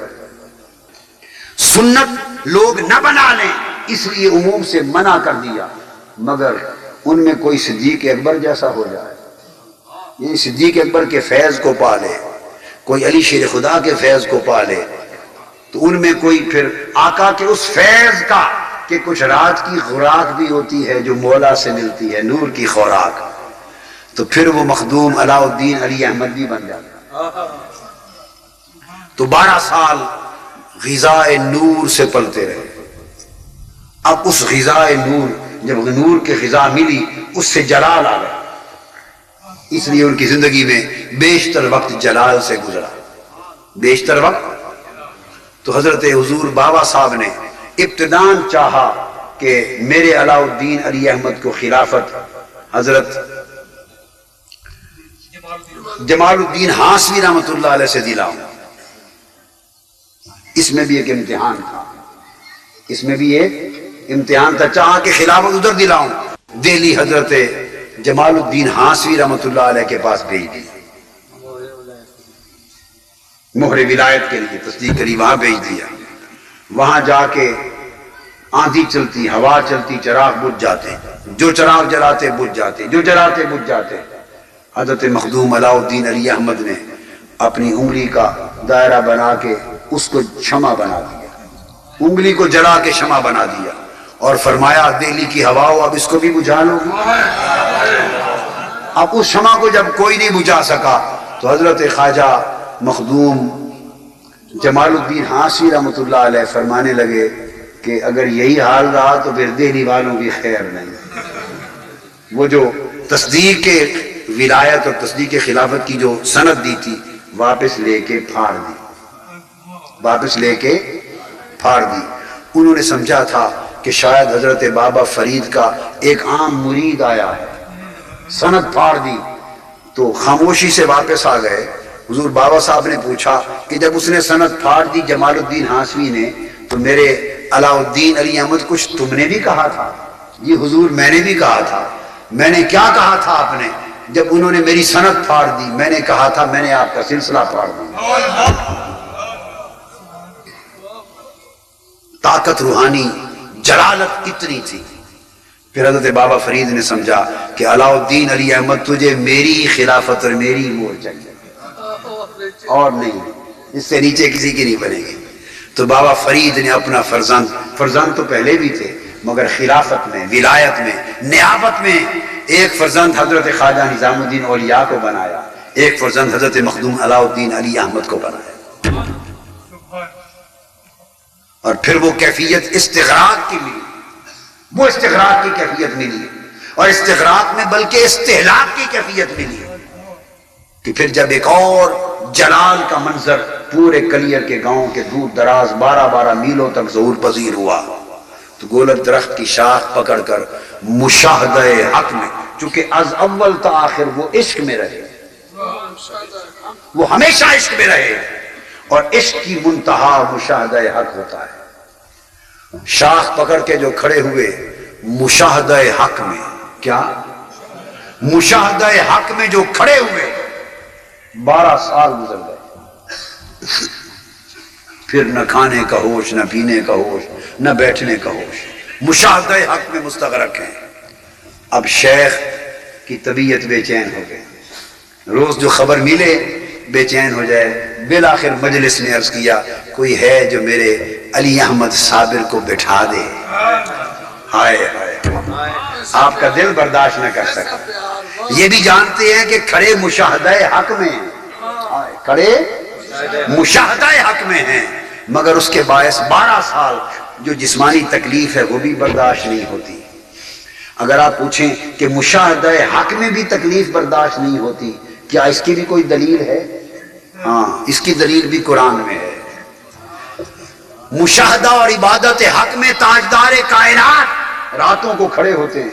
Speaker 2: سنت لوگ نہ بنا لیں, اس لیے عموم سے منع کر دیا. مگر ان میں کوئی صدیق اکبر جیسا ہو جائے, یہ صدیق اکبر کے فیض کو پالے, کوئی علی شیر خدا کے فیض کو پالے, تو ان میں کوئی پھر آقا کے اس فیض کا کہ کچھ رات کی خوراک بھی ہوتی ہے جو مولا سے ملتی ہے, نور کی خوراک, تو پھر وہ مخدوم علاء الدین علی احمد بھی بن جاتا. تو 12 سال غذائے نور سے پلتے رہے. اب اس غذائے نور, جب نور کے غذا ملی اس سے جلال آ گیا, اس لیے ان کی زندگی میں بیشتر وقت جلال سے گزرا, بیشتر وقت. تو حضرت حضور بابا صاحب نے ابتداً چاہا کہ میرے علاء الدین علی احمد کو خلافت حضرت جمال الدین ہانسوی رحمۃ اللہ علیہ سے دلاؤں. اس میں بھی ایک امتحان تھا, اس میں بھی ایک امتحان تھا. چاہا کہ خلافت ادھر دلاؤں, دہلی حضرت جمال الدین ہانسوی رحمۃ اللہ علیہ کے پاس بھیج دی, مہر ولایت کے لیے تصدیق کری, وہاں بھیج دیا. وہاں جا کے آندھی چلتی, ہوا چلتی, چراغ بجھ جاتے, جو چراغ جلاتے بجھ جاتے, جو جلاتے بجھ جاتے. حضرت مخدوم علاء الدین علی احمد نے اپنی انگلی کا دائرہ بنا کے اس کو شمع بنا دیا, انگلی کو جلا کے شمع بنا دیا, اور فرمایا دہلی کی ہوا ہو اب اس کو بھی بجھا لو. اب اس شمع کو جب کوئی نہیں بجھا سکا تو حضرت خواجہ مخدوم جمال الدین ہانسوی رحمۃ اللہ علیہ فرمانے لگے کہ اگر یہی حال رہا تو پھر دہلی والوں کی خیر نہیں. وہ جو تصدیق کے ولایت اور تصدیق خلافت کی جو سند دی تھی واپس لے کے پھاڑ دی, واپس لے کے پھاڑ دی. انہوں نے سمجھا تھا کہ شاید حضرت بابا فرید کا ایک عام مرید آیا ہے, سند پھاڑ دی. تو خاموشی سے واپس آ گئے. حضور بابا صاحب نے پوچھا کہ جب اس نے سند پھاڑ دی جمال الدین ہانسوی نے, تو میرے علاء الدین علی احمد کچھ تم نے بھی کہا تھا؟ یہ حضور میں نے بھی کہا تھا۔ میں نے کیا کہا تھا آپ نے؟ جب انہوں نے میری سند پھاڑ دی میں نے کہا تھا میں نے آپ کا سلسلہ پھاڑ دیا۔ طاقت روحانی، جلالت اتنی تھی۔ پھر حضرت بابا فرید نے سمجھا کہ علاء الدین علی احمد تجھے میری خلافت اور میری مہر چاہیے اور نہیں، اس سے نیچے کسی کی نہیں بنے گی۔ تو بابا فرید نے اپنا فرزند تو پہلے بھی تھے مگر خلافت میں، ولایت میں، نیابت میں ایک فرزند حضرت خواجہ نظام الدین اولیاء کو بنایا، ایک فرزند حضرت مخدوم علاء الدین علی احمد کو بنایا، اور پھر وہ کیفیت استغراق کی ملی، وہ استغراق کی کیفیت ملی، اور استغراق میں بلکہ استہلاک کی کیفیت ملی کہ پھر جب ایک اور جلال کا منظر پورے کلیر کے گاؤں کے دور دراز 12 میلوں تک ظہور پذیر ہوا تو گولک درخت کی شاخ پکڑ کر مشاہدہ حق میں، چونکہ از اول تا آخر وہ عشق میں رہے، وہ ہمیشہ عشق میں رہے، اور عشق کی منتہا مشاہدہ حق ہوتا ہے۔ شاخ پکڑ کے جو کھڑے ہوئے مشاہدہ حق میں، کیا مشاہدہ حق میں جو کھڑے ہوئے 12 سال گزر گئے، پھر نہ کھانے کا ہوش، نہ پینے کا ہوش، نہ بیٹھنے کا ہوش، مشاہدہ حق میں مستغرق ہیں۔ اب شیخ کی طبیعت بے چین ہو گئی، روز جو خبر ملے بے چین ہو جائے۔ بالآخر مجلس نے عرض کیا کوئی ہے جو میرے علی احمد صابر کو بٹھا دے۔ ہائے ہائے، آپ کا دل برداشت نہ کر سکا۔ یہ بھی جانتے ہیں کہ کھڑے مشاہدہ حق میں ہیں، کھڑے مشاہدہ حق میں ہیں، مگر اس کے باعث 12 سال جو جسمانی تکلیف ہے وہ بھی برداشت نہیں ہوتی۔ اگر آپ پوچھیں کہ مشاہدہ حق میں بھی تکلیف برداشت نہیں ہوتی، کیا اس کی بھی کوئی دلیل ہے؟ ہاں، اس کی دلیل بھی قرآن میں ہے۔ مشاہدہ اور عبادت حق میں تاجدار کائنات راتوں کو کھڑے ہوتے ہیں،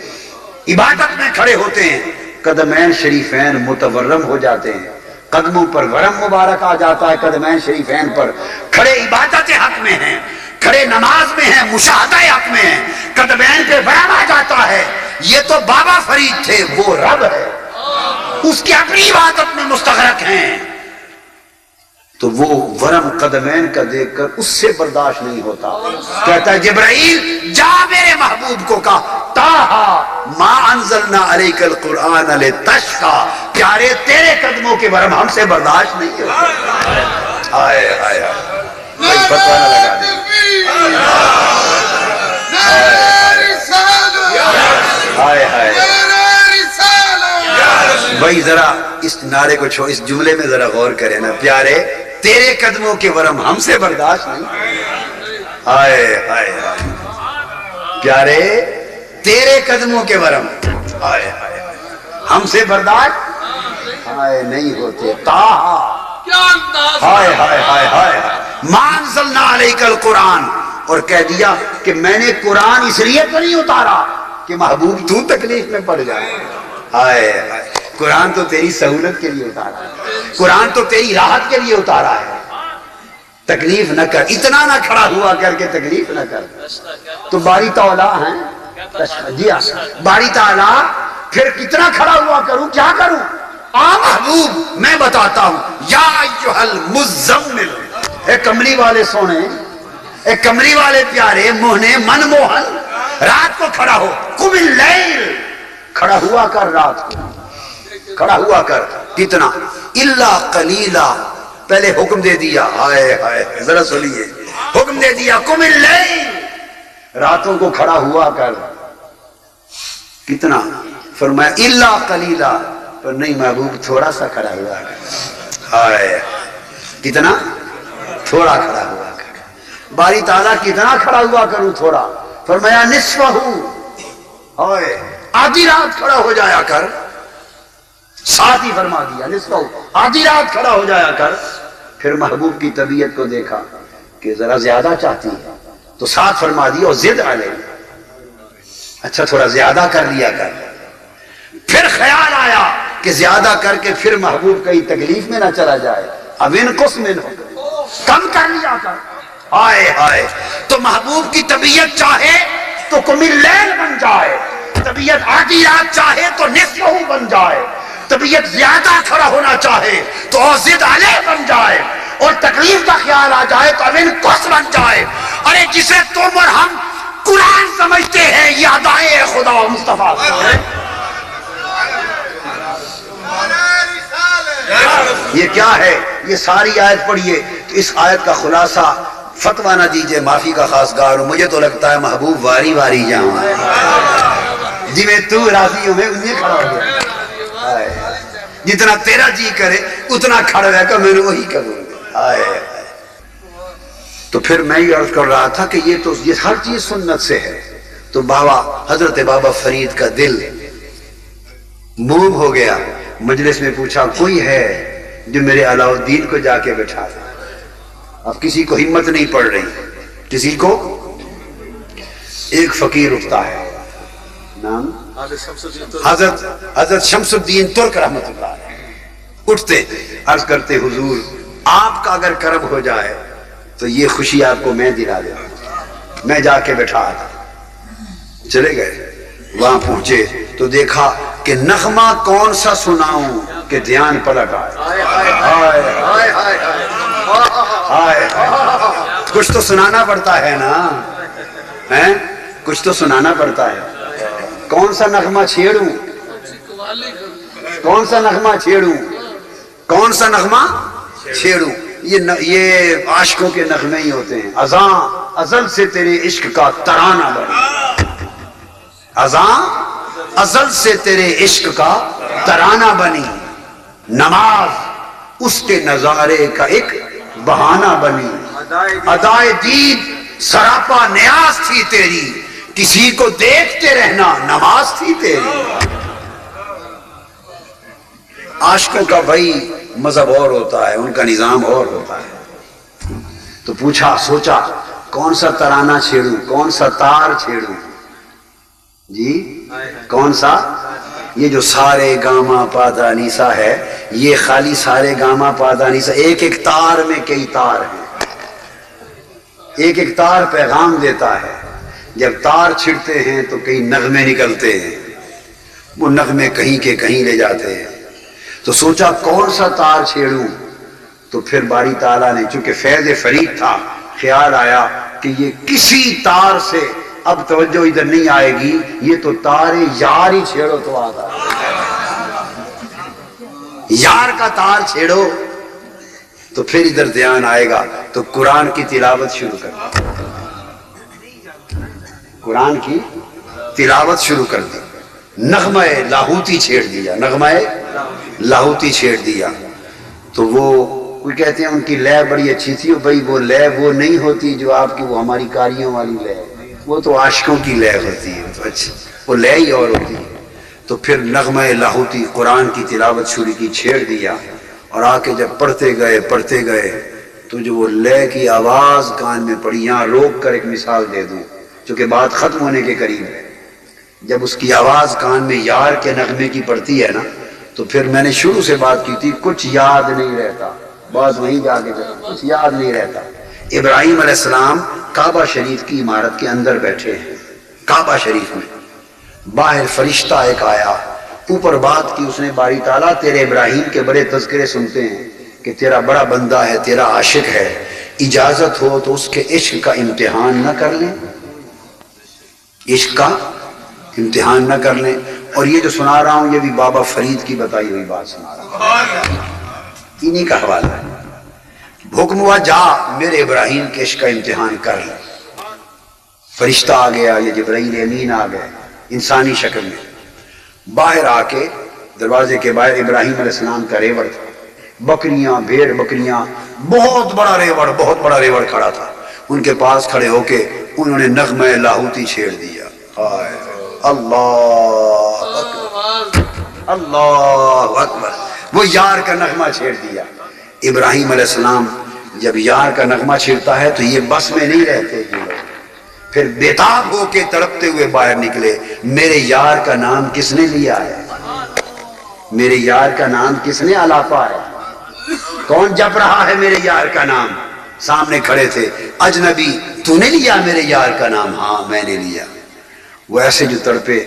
Speaker 2: عبادت میں کھڑے ہوتے ہیں، قدمین شریفین متورم ہو جاتے ہیں، قدموں پر ورم مبارک آ جاتا ہے، قدمین شریفین پر کھڑے عبادت حق میں ہیں، کھڑے نماز میں ہیں، مشاہدہ حق میں ہیں، قدمین پہ ورم آ جاتا ہے۔ یہ تو بابا فرید تھے، وہ رب ہے، اس کی اپنی عبادت میں مستغرق ہیں، تو وہ ورم قدمین کا دیکھ کر اس سے برداشت نہیں ہوتا۔ کہتا ہے جبرائیل جا میرے محبوب کو کہا تاہا ما انزلنا علیک القرآن لتشقا، پیارے تیرے قدموں کے ورم ہم سے برداشت نہیں ہوتا۔ آئے آئے کوئی فتوہ نہ لگا دے۔ آئے آئے بھائی ذرا اس نعرے کو چھوڑ، اس جملے میں ذرا غور کریں نا، پیارے تیرے قدموں کے ورم ہم سے برداشت نہیں۔ آئے آئے پیارے تیرے قدموں کے ورم آئے آئے ہم سے برداشت آئے نہیں ہوتے۔ تاہا ہائے ہائے ہائے ہائے ما انزلنا علیک القرآن، اور کہہ دیا کہ میں نے قرآن اس لیے تو نہیں اتارا کہ محبوب تو تکلیف میں پڑ جائے۔ ہائے ہائے، قرآن تو تیری سہولت کے لیے اتارا ہے، قرآن تو تیری راحت کے لیے اتارا ہے، تکلیف نہ کر، اتنا نہ کھڑا ہوا کر کے تکلیف نہ کر۔ تو باری تعالیٰ ہیں، جی ہاں باری تعالیٰ، پھر کتنا کھڑا ہوا کروں، کیا کروں؟ آ محبوب میں بتاتا ہوں، یا ایھا المزمل، اے کملی والے سونے، اے کملی والے پیارے موہنے من موہن، رات کو کھڑا ہو، قم اللیل، کھڑا ہوا کر، رات کو کھڑا ہوا کر، کتنا؟ الا قلیلا، پہلے حکم دے دیا، ہائے ہائے ذرا سنیے، حکم دے دیا قم اللیل، راتوں کو کھڑا ہوا کر، کتنا؟ فرمایا الا قلیلا، پر نہیں محبوب تھوڑا سا کھڑا ہوا کر، ہائے کتنا؟ تھوڑا کھڑا ہوا کر۔ باری تعالیٰ کتنا کھڑا ہوا کروں؟ تھوڑا۔ فرمایا نصفہ، ہائے آدھی رات کھڑا ہو جایا کر، ساتھ ہی فرما دیا نصفہ، آدھی رات کھڑا ہو جایا کر۔ پھر محبوب کی طبیعت کو دیکھا کہ ذرا زیادہ چاہتی ہے تو ساتھ فرما دیا، اور ضد علیہ، اچھا تھوڑا زیادہ کر لیا کر۔ پھر خیال آیا کہ زیادہ کر کے پھر محبوب کئی تکلیف میں نہ چلا جائے، اب انقص منہ، کم کر لیا کر، ہائے ہائے، تو محبوب کی طبیعت چاہے تو قم اللیل بن جائے، طبیعت آدھی رات چاہے تو نصفہ بن جائے، طبیعت زیادہ کھڑا ہونا چاہے تو اوزد علیہ بن جائے، اور تکلیف کا خیال آ جائے تو امین کس بن جائے۔ ارے جسے تم اور ہم قرآن سمجھتے ہیں، یہ ادائے خدا مصطفیٰ۔ یہ کیا ہے؟ یہ ساری آیت پڑھیے تو اس آیت کا خلاصہ فتویٰ نہ دیجئے، معافی کا خواستگار ہوں، مجھے تو لگتا ہے محبوب واری واری جاؤں جی، میں تو راضی ہوں، میں انہیں کھڑا ہو گیا، جتنا تیرا جی کرے اتنا کھڑا رہے گا، میں نے وہی کروں گا۔ تو پھر میں یہ عرض کر رہا تھا کہ یہ ہر چیز سنت سے ہے۔ تو حضرت بابا فرید کا دل موم ہو گیا، مجلس میں پوچھا کوئی ہے جو میرے علاؤ الدین کو جا کے بٹھا دے؟ اب کسی کو ہمت نہیں پڑ رہی، کسی کو۔ ایک فقیر اٹھتا ہے، نام حضرت شمس الدین ترک رحمت اللہ علیہ، اٹھتے عرض کرتے حضور آپ کا اگر کرم ہو جائے تو یہ خوشی آپ کو میں دلا دیا۔ میں جا کے بیٹھا تھا، چلے گئے، وہاں پہنچے تو دیکھا کہ نغمہ کون سا سناؤں کہ دھیان پلٹ آئے۔ کچھ تو سنانا پڑتا ہے نا، کچھ تو سنانا پڑتا ہے۔ کون سا نغمہ چھیڑوں، کون سا نغمہ چھیڑوں، کون سا نغمہ چھیڑوں؟ یہ عاشقوں کے نغمے ہی ہوتے ہیں۔ اذاں ازل سے تیرے عشق کا ترانہ بنی، اذاں ازل سے تیرے عشق کا ترانہ بنی، نماز اس کے نظارے کا ایک بہانہ بنی، ادائے دید سراپا نیاز تھی تیری، کسی کو دیکھتے رہنا نماز تھی تیری۔ عاشقوں کا بھائی مذہب اور ہوتا ہے، ان کا نظام اور ہوتا ہے۔ تو پوچھا، سوچا کون سا ترانہ چھیڑوں، کون سا تار چھیڑوں؟ جی کون سا؟ یہ جو سارے گاما پادا نیسا ہے، یہ خالی سارے گاما پادا نیسا، ایک ایک تار میں کئی تار ہیں، ایک ایک تار پیغام دیتا ہے۔ جب تار چھڑتے ہیں تو کئی نغمے نکلتے ہیں، وہ نغمے کہیں کے کہیں لے جاتے ہیں۔ تو سوچا کون سا تار چھیڑوں؟ تو پھر باری تعالیٰ نے، چونکہ فیض فرید تھا، خیال آیا کہ یہ کسی تار سے اب توجہ ادھر نہیں آئے گی، یہ تو تار یار ہی چھیڑو تو آتا ہے، یار کا تار چھیڑو تو پھر ادھر دھیان آئے گا۔ تو قرآن کی تلاوت شروع کر، قرآن کی تلاوت شروع کر دی، نغمہ لاہوتی چھیڑ دیا، نغمہ لاہوتی چھیڑ دیا۔ تو وہ کوئی کہتے ہیں ان کی لے بڑی اچھی تھی، بھائی وہ لے وہ نہیں ہوتی جو آپ کی وہ ہماری کاریوں والی لے، وہ تو عاشقوں کی لے ہوتی ہے، تو اچھی وہ لے ہی اور ہوتی ہے۔ تو پھر نغمہ لاہوتی قرآن کی تلاوت شروع کی، چھیڑ دیا، اور آ کے جب پڑھتے گئے تو جو وہ لے کی آواز کان میں پڑی، یہاں روک کر ایک مثال دے دوں چونکہ بات ختم ہونے کے قریب ہے۔ جب اس کی آواز کان میں یار کے نغمے کی پڑتی ہے نا، تو پھر میں نے شروع سے بات کی تھی، کچھ یاد نہیں رہتا، بات وہیں جا کے کچھ یاد نہیں رہتا۔ ابراہیم علیہ السلام کعبہ شریف کی عمارت کے اندر بیٹھے ہیں، کعبہ شریف میں باہر فرشتہ ایک آیا، اوپر بات کی اس نے، باری تعالیٰ تیرے ابراہیم کے بڑے تذکرے سنتے ہیں کہ تیرا بڑا بندہ ہے، تیرا عاشق ہے، اجازت ہو تو اس کے عشق کا امتحان نہ کر لیں، عشق کا امتحان نہ کر لیں۔ اور یہ جو سنا رہا ہوں یہ بھی بابا فرید کی بتائی ہوئی بات سنا رہا ہوں، انہی کا حوالہ ہے۔ حکم ہوا جا میرے ابراہیم کے عشق کا امتحان کر لیں۔ فرشتہ آ گیا، یہ جبرائیل امین آ گئے انسانی شکل میں، باہر آ کے دروازے کے باہر ابراہیم علیہ السلام کا ریوڑ تھا، بکریاں بھیڑ بکریاں، بہت بڑا ریوڑ کھڑا تھا، ان کے پاس کھڑے ہو کے انہوں نے نغمہ لاہوتی چھیڑ دیا، اللہ اکبر اللہ اکبر، وہ یار کا نغمہ چھیڑ دیا۔ ابراہیم علیہ السلام جب یار کا نغمہ چھیڑتا ہے تو یہ بس میں نہیں رہتے، پھر بےتاب ہو کے تڑپتے ہوئے باہر نکلے، میرے یار کا نام کس نے لیا ہے، میرے یار کا نام کس نے الاپا ہے، کون جپ رہا ہے میرے یار کا نام؟ سامنے کھڑے تھے. اجنبی تو نے لیا میرے یار کا نام؟ ہاں میں نے لیا. وہ ایسے جو تڑپے.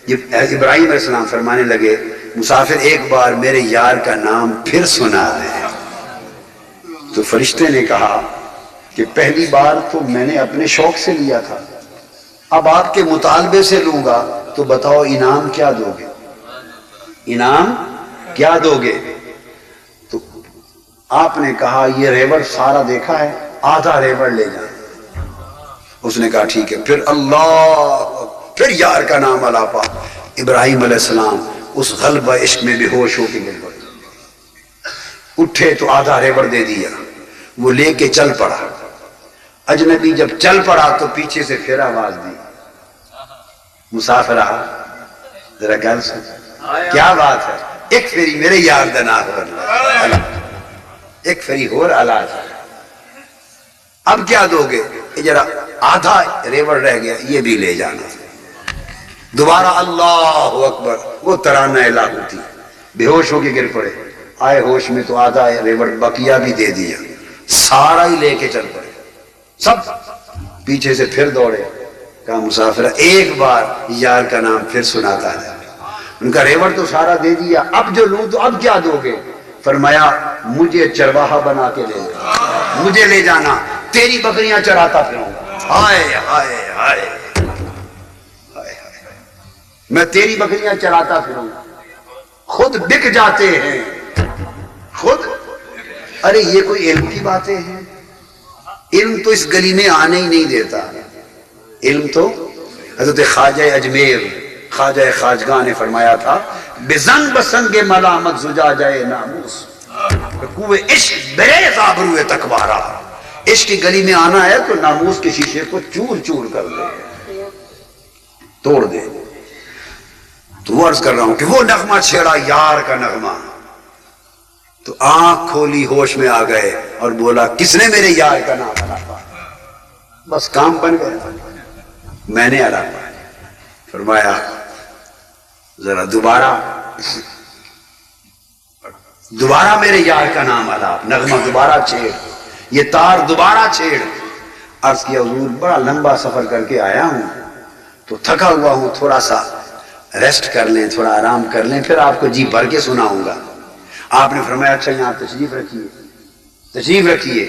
Speaker 2: ابراہیم علیہ السلام فرمانے لگے مسافر ایک بار میرے یار کا نام پھر سنا دے. تو فرشتے نے کہا کہ پہلی بار تو میں نے اپنے شوق سے لیا تھا, اب آپ کے مطالبے سے لوں گا تو بتاؤ انعام کیا دو گے؟ انعام کیا دو گے؟ تو آپ نے کہا یہ ریوڑ سارا دیکھا ہے, آدھا ریوڑ لے جائیں. اس نے کہا ٹھیک ہے. پھر اللہ, پھر یار کا نام الاپا. ابراہیم علیہ السلام اس غلبہ عشق میں بے ہوش ہو کے گر پڑے. اٹھے تو آدھا ریوڑ دے دیا, وہ لے کے چل پڑا. اجنبی جب چل پڑا تو پیچھے سے پھر آواز دی, مسافرہ ذرا گل سن, کیا بات ہے؟ ایک فیری میرے یار دا نام, ایک فیری اور علاج. اب کیا دو گے؟ ذرا آدھا ریوڑ رہ گیا, یہ بھی لے جانا. دوبارہ اللہ اکبر, وہ ترانہ الہ تھی. بے ہوش ہو کے گر پڑے. آئے ہوش میں تو آدھا ریوڑ بقیہ بھی دے دیا, سارا ہی لے کے چل پڑے. سب پیچھے سے پھر دوڑے. کہا مسافرہ ایک بار یار کا نام پھر سناتا ہے. ان کا ریوڑ تو سارا دے دیا, اب جو لوں تو اب کیا دو گے؟ فرمایا مجھے چرواہا بنا کے لے جانا, مجھے لے جانا, تیری بکریاں چراتا پھروں گا. ہائے ہائے ہائے, میں تیری بکریاں چراتا پھروں گا. خود بک جاتے ہیں خود. ارے یہ کوئی علم کی باتیں ہیں؟ علم تو اس گلی میں آنے ہی نہیں دیتا. علم تو حضرت خواجہ اجمیر خواجہ خواجگاہ نے فرمایا تھا بزن بسنگ ملامت زجا جائے ناموس, کوئے عشق بریز آبروئے تکوارا. عشق کی گلی میں آنا ہے تو ناموس کے شیشے کو چور چور کر دے, توڑ دے. تو عرض کر رہا ہوں کہ وہ نغمہ چھیڑا یار کا نغمہ, تو آنکھ کھولی, ہوش میں آ گئے اور بولا کس نے میرے یار کا نام الاپا؟ بس کام بن گیا, میں نے الاپا. فرمایا ذرا دوبارہ میرے یار کا نام الاپ, نغمہ دوبارہ چھیڑ, یہ تار دوبارہ چھیڑ. عرض کیا حضور بڑا لمبا سفر کر کے آیا ہوں تو تھکا ہوا ہوں, تھوڑا سا ریسٹ کر لیں, تھوڑا آرام کر لیں, پھر آپ کو جی بھر کے سناؤں گا. آپ نے فرمایا اچھا یہاں تشریف رکھیے, تشریف رکھیے.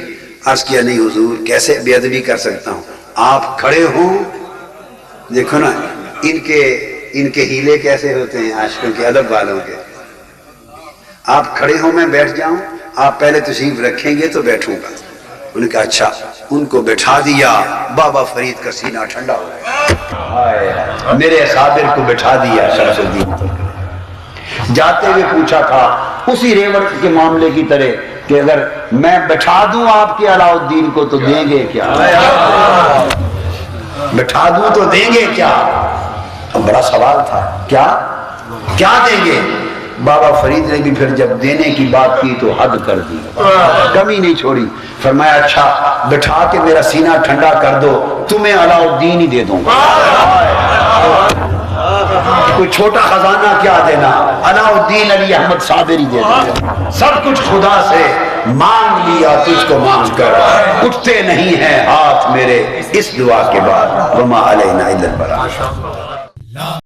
Speaker 2: عرض کیا نہیں حضور کیسے بے ادبی کر سکتا ہوں, آپ کھڑے ہوں. دیکھو نا ان کے ہیلے کیسے ہوتے ہیں عاشقوں کے, ادب والوں کے. آپ کھڑے ہوں میں بیٹھ جاؤں, آپ پہلے تشریف رکھیں گے تو بیٹھوں گا. انہوں نے کہا اچھا. ان کو بٹھا دیا, بابا فرید کا سینہ ٹھنڈا ہو گیا. میرے اصابر کو بٹھا دیا شمس الدین. جاتے ہوئے پوچھا تھا اسی ریوڑ کے معاملے کی طرح کہ اگر میں بٹھا دوں آپ کے علاؤ الدین کو تو دیں گے کیا؟ بٹھا دوں تو دیں گے کیا؟ اب بڑا سوال تھا, کیا دیں گے؟ بابا فرید نے بھی پھر جب دینے کی بات کی تو حد کر دی, کمی نہیں چھوڑی. فرمایا اچھا بٹھا کے میرا سینہ ٹھنڈا کر دو, تمہیں علاؤ الدین ہی دے دوں گا. کوئی چھوٹا خزانہ کیا دینا, علاؤ الدین علی احمد صابری دے دیں. سب کچھ خدا سے مانگ لیا, تجھ کو مانگ کر اٹھتے نہیں ہیں ہاتھ میرے اس دعا کے بعد. وما علینا الا البلاغ.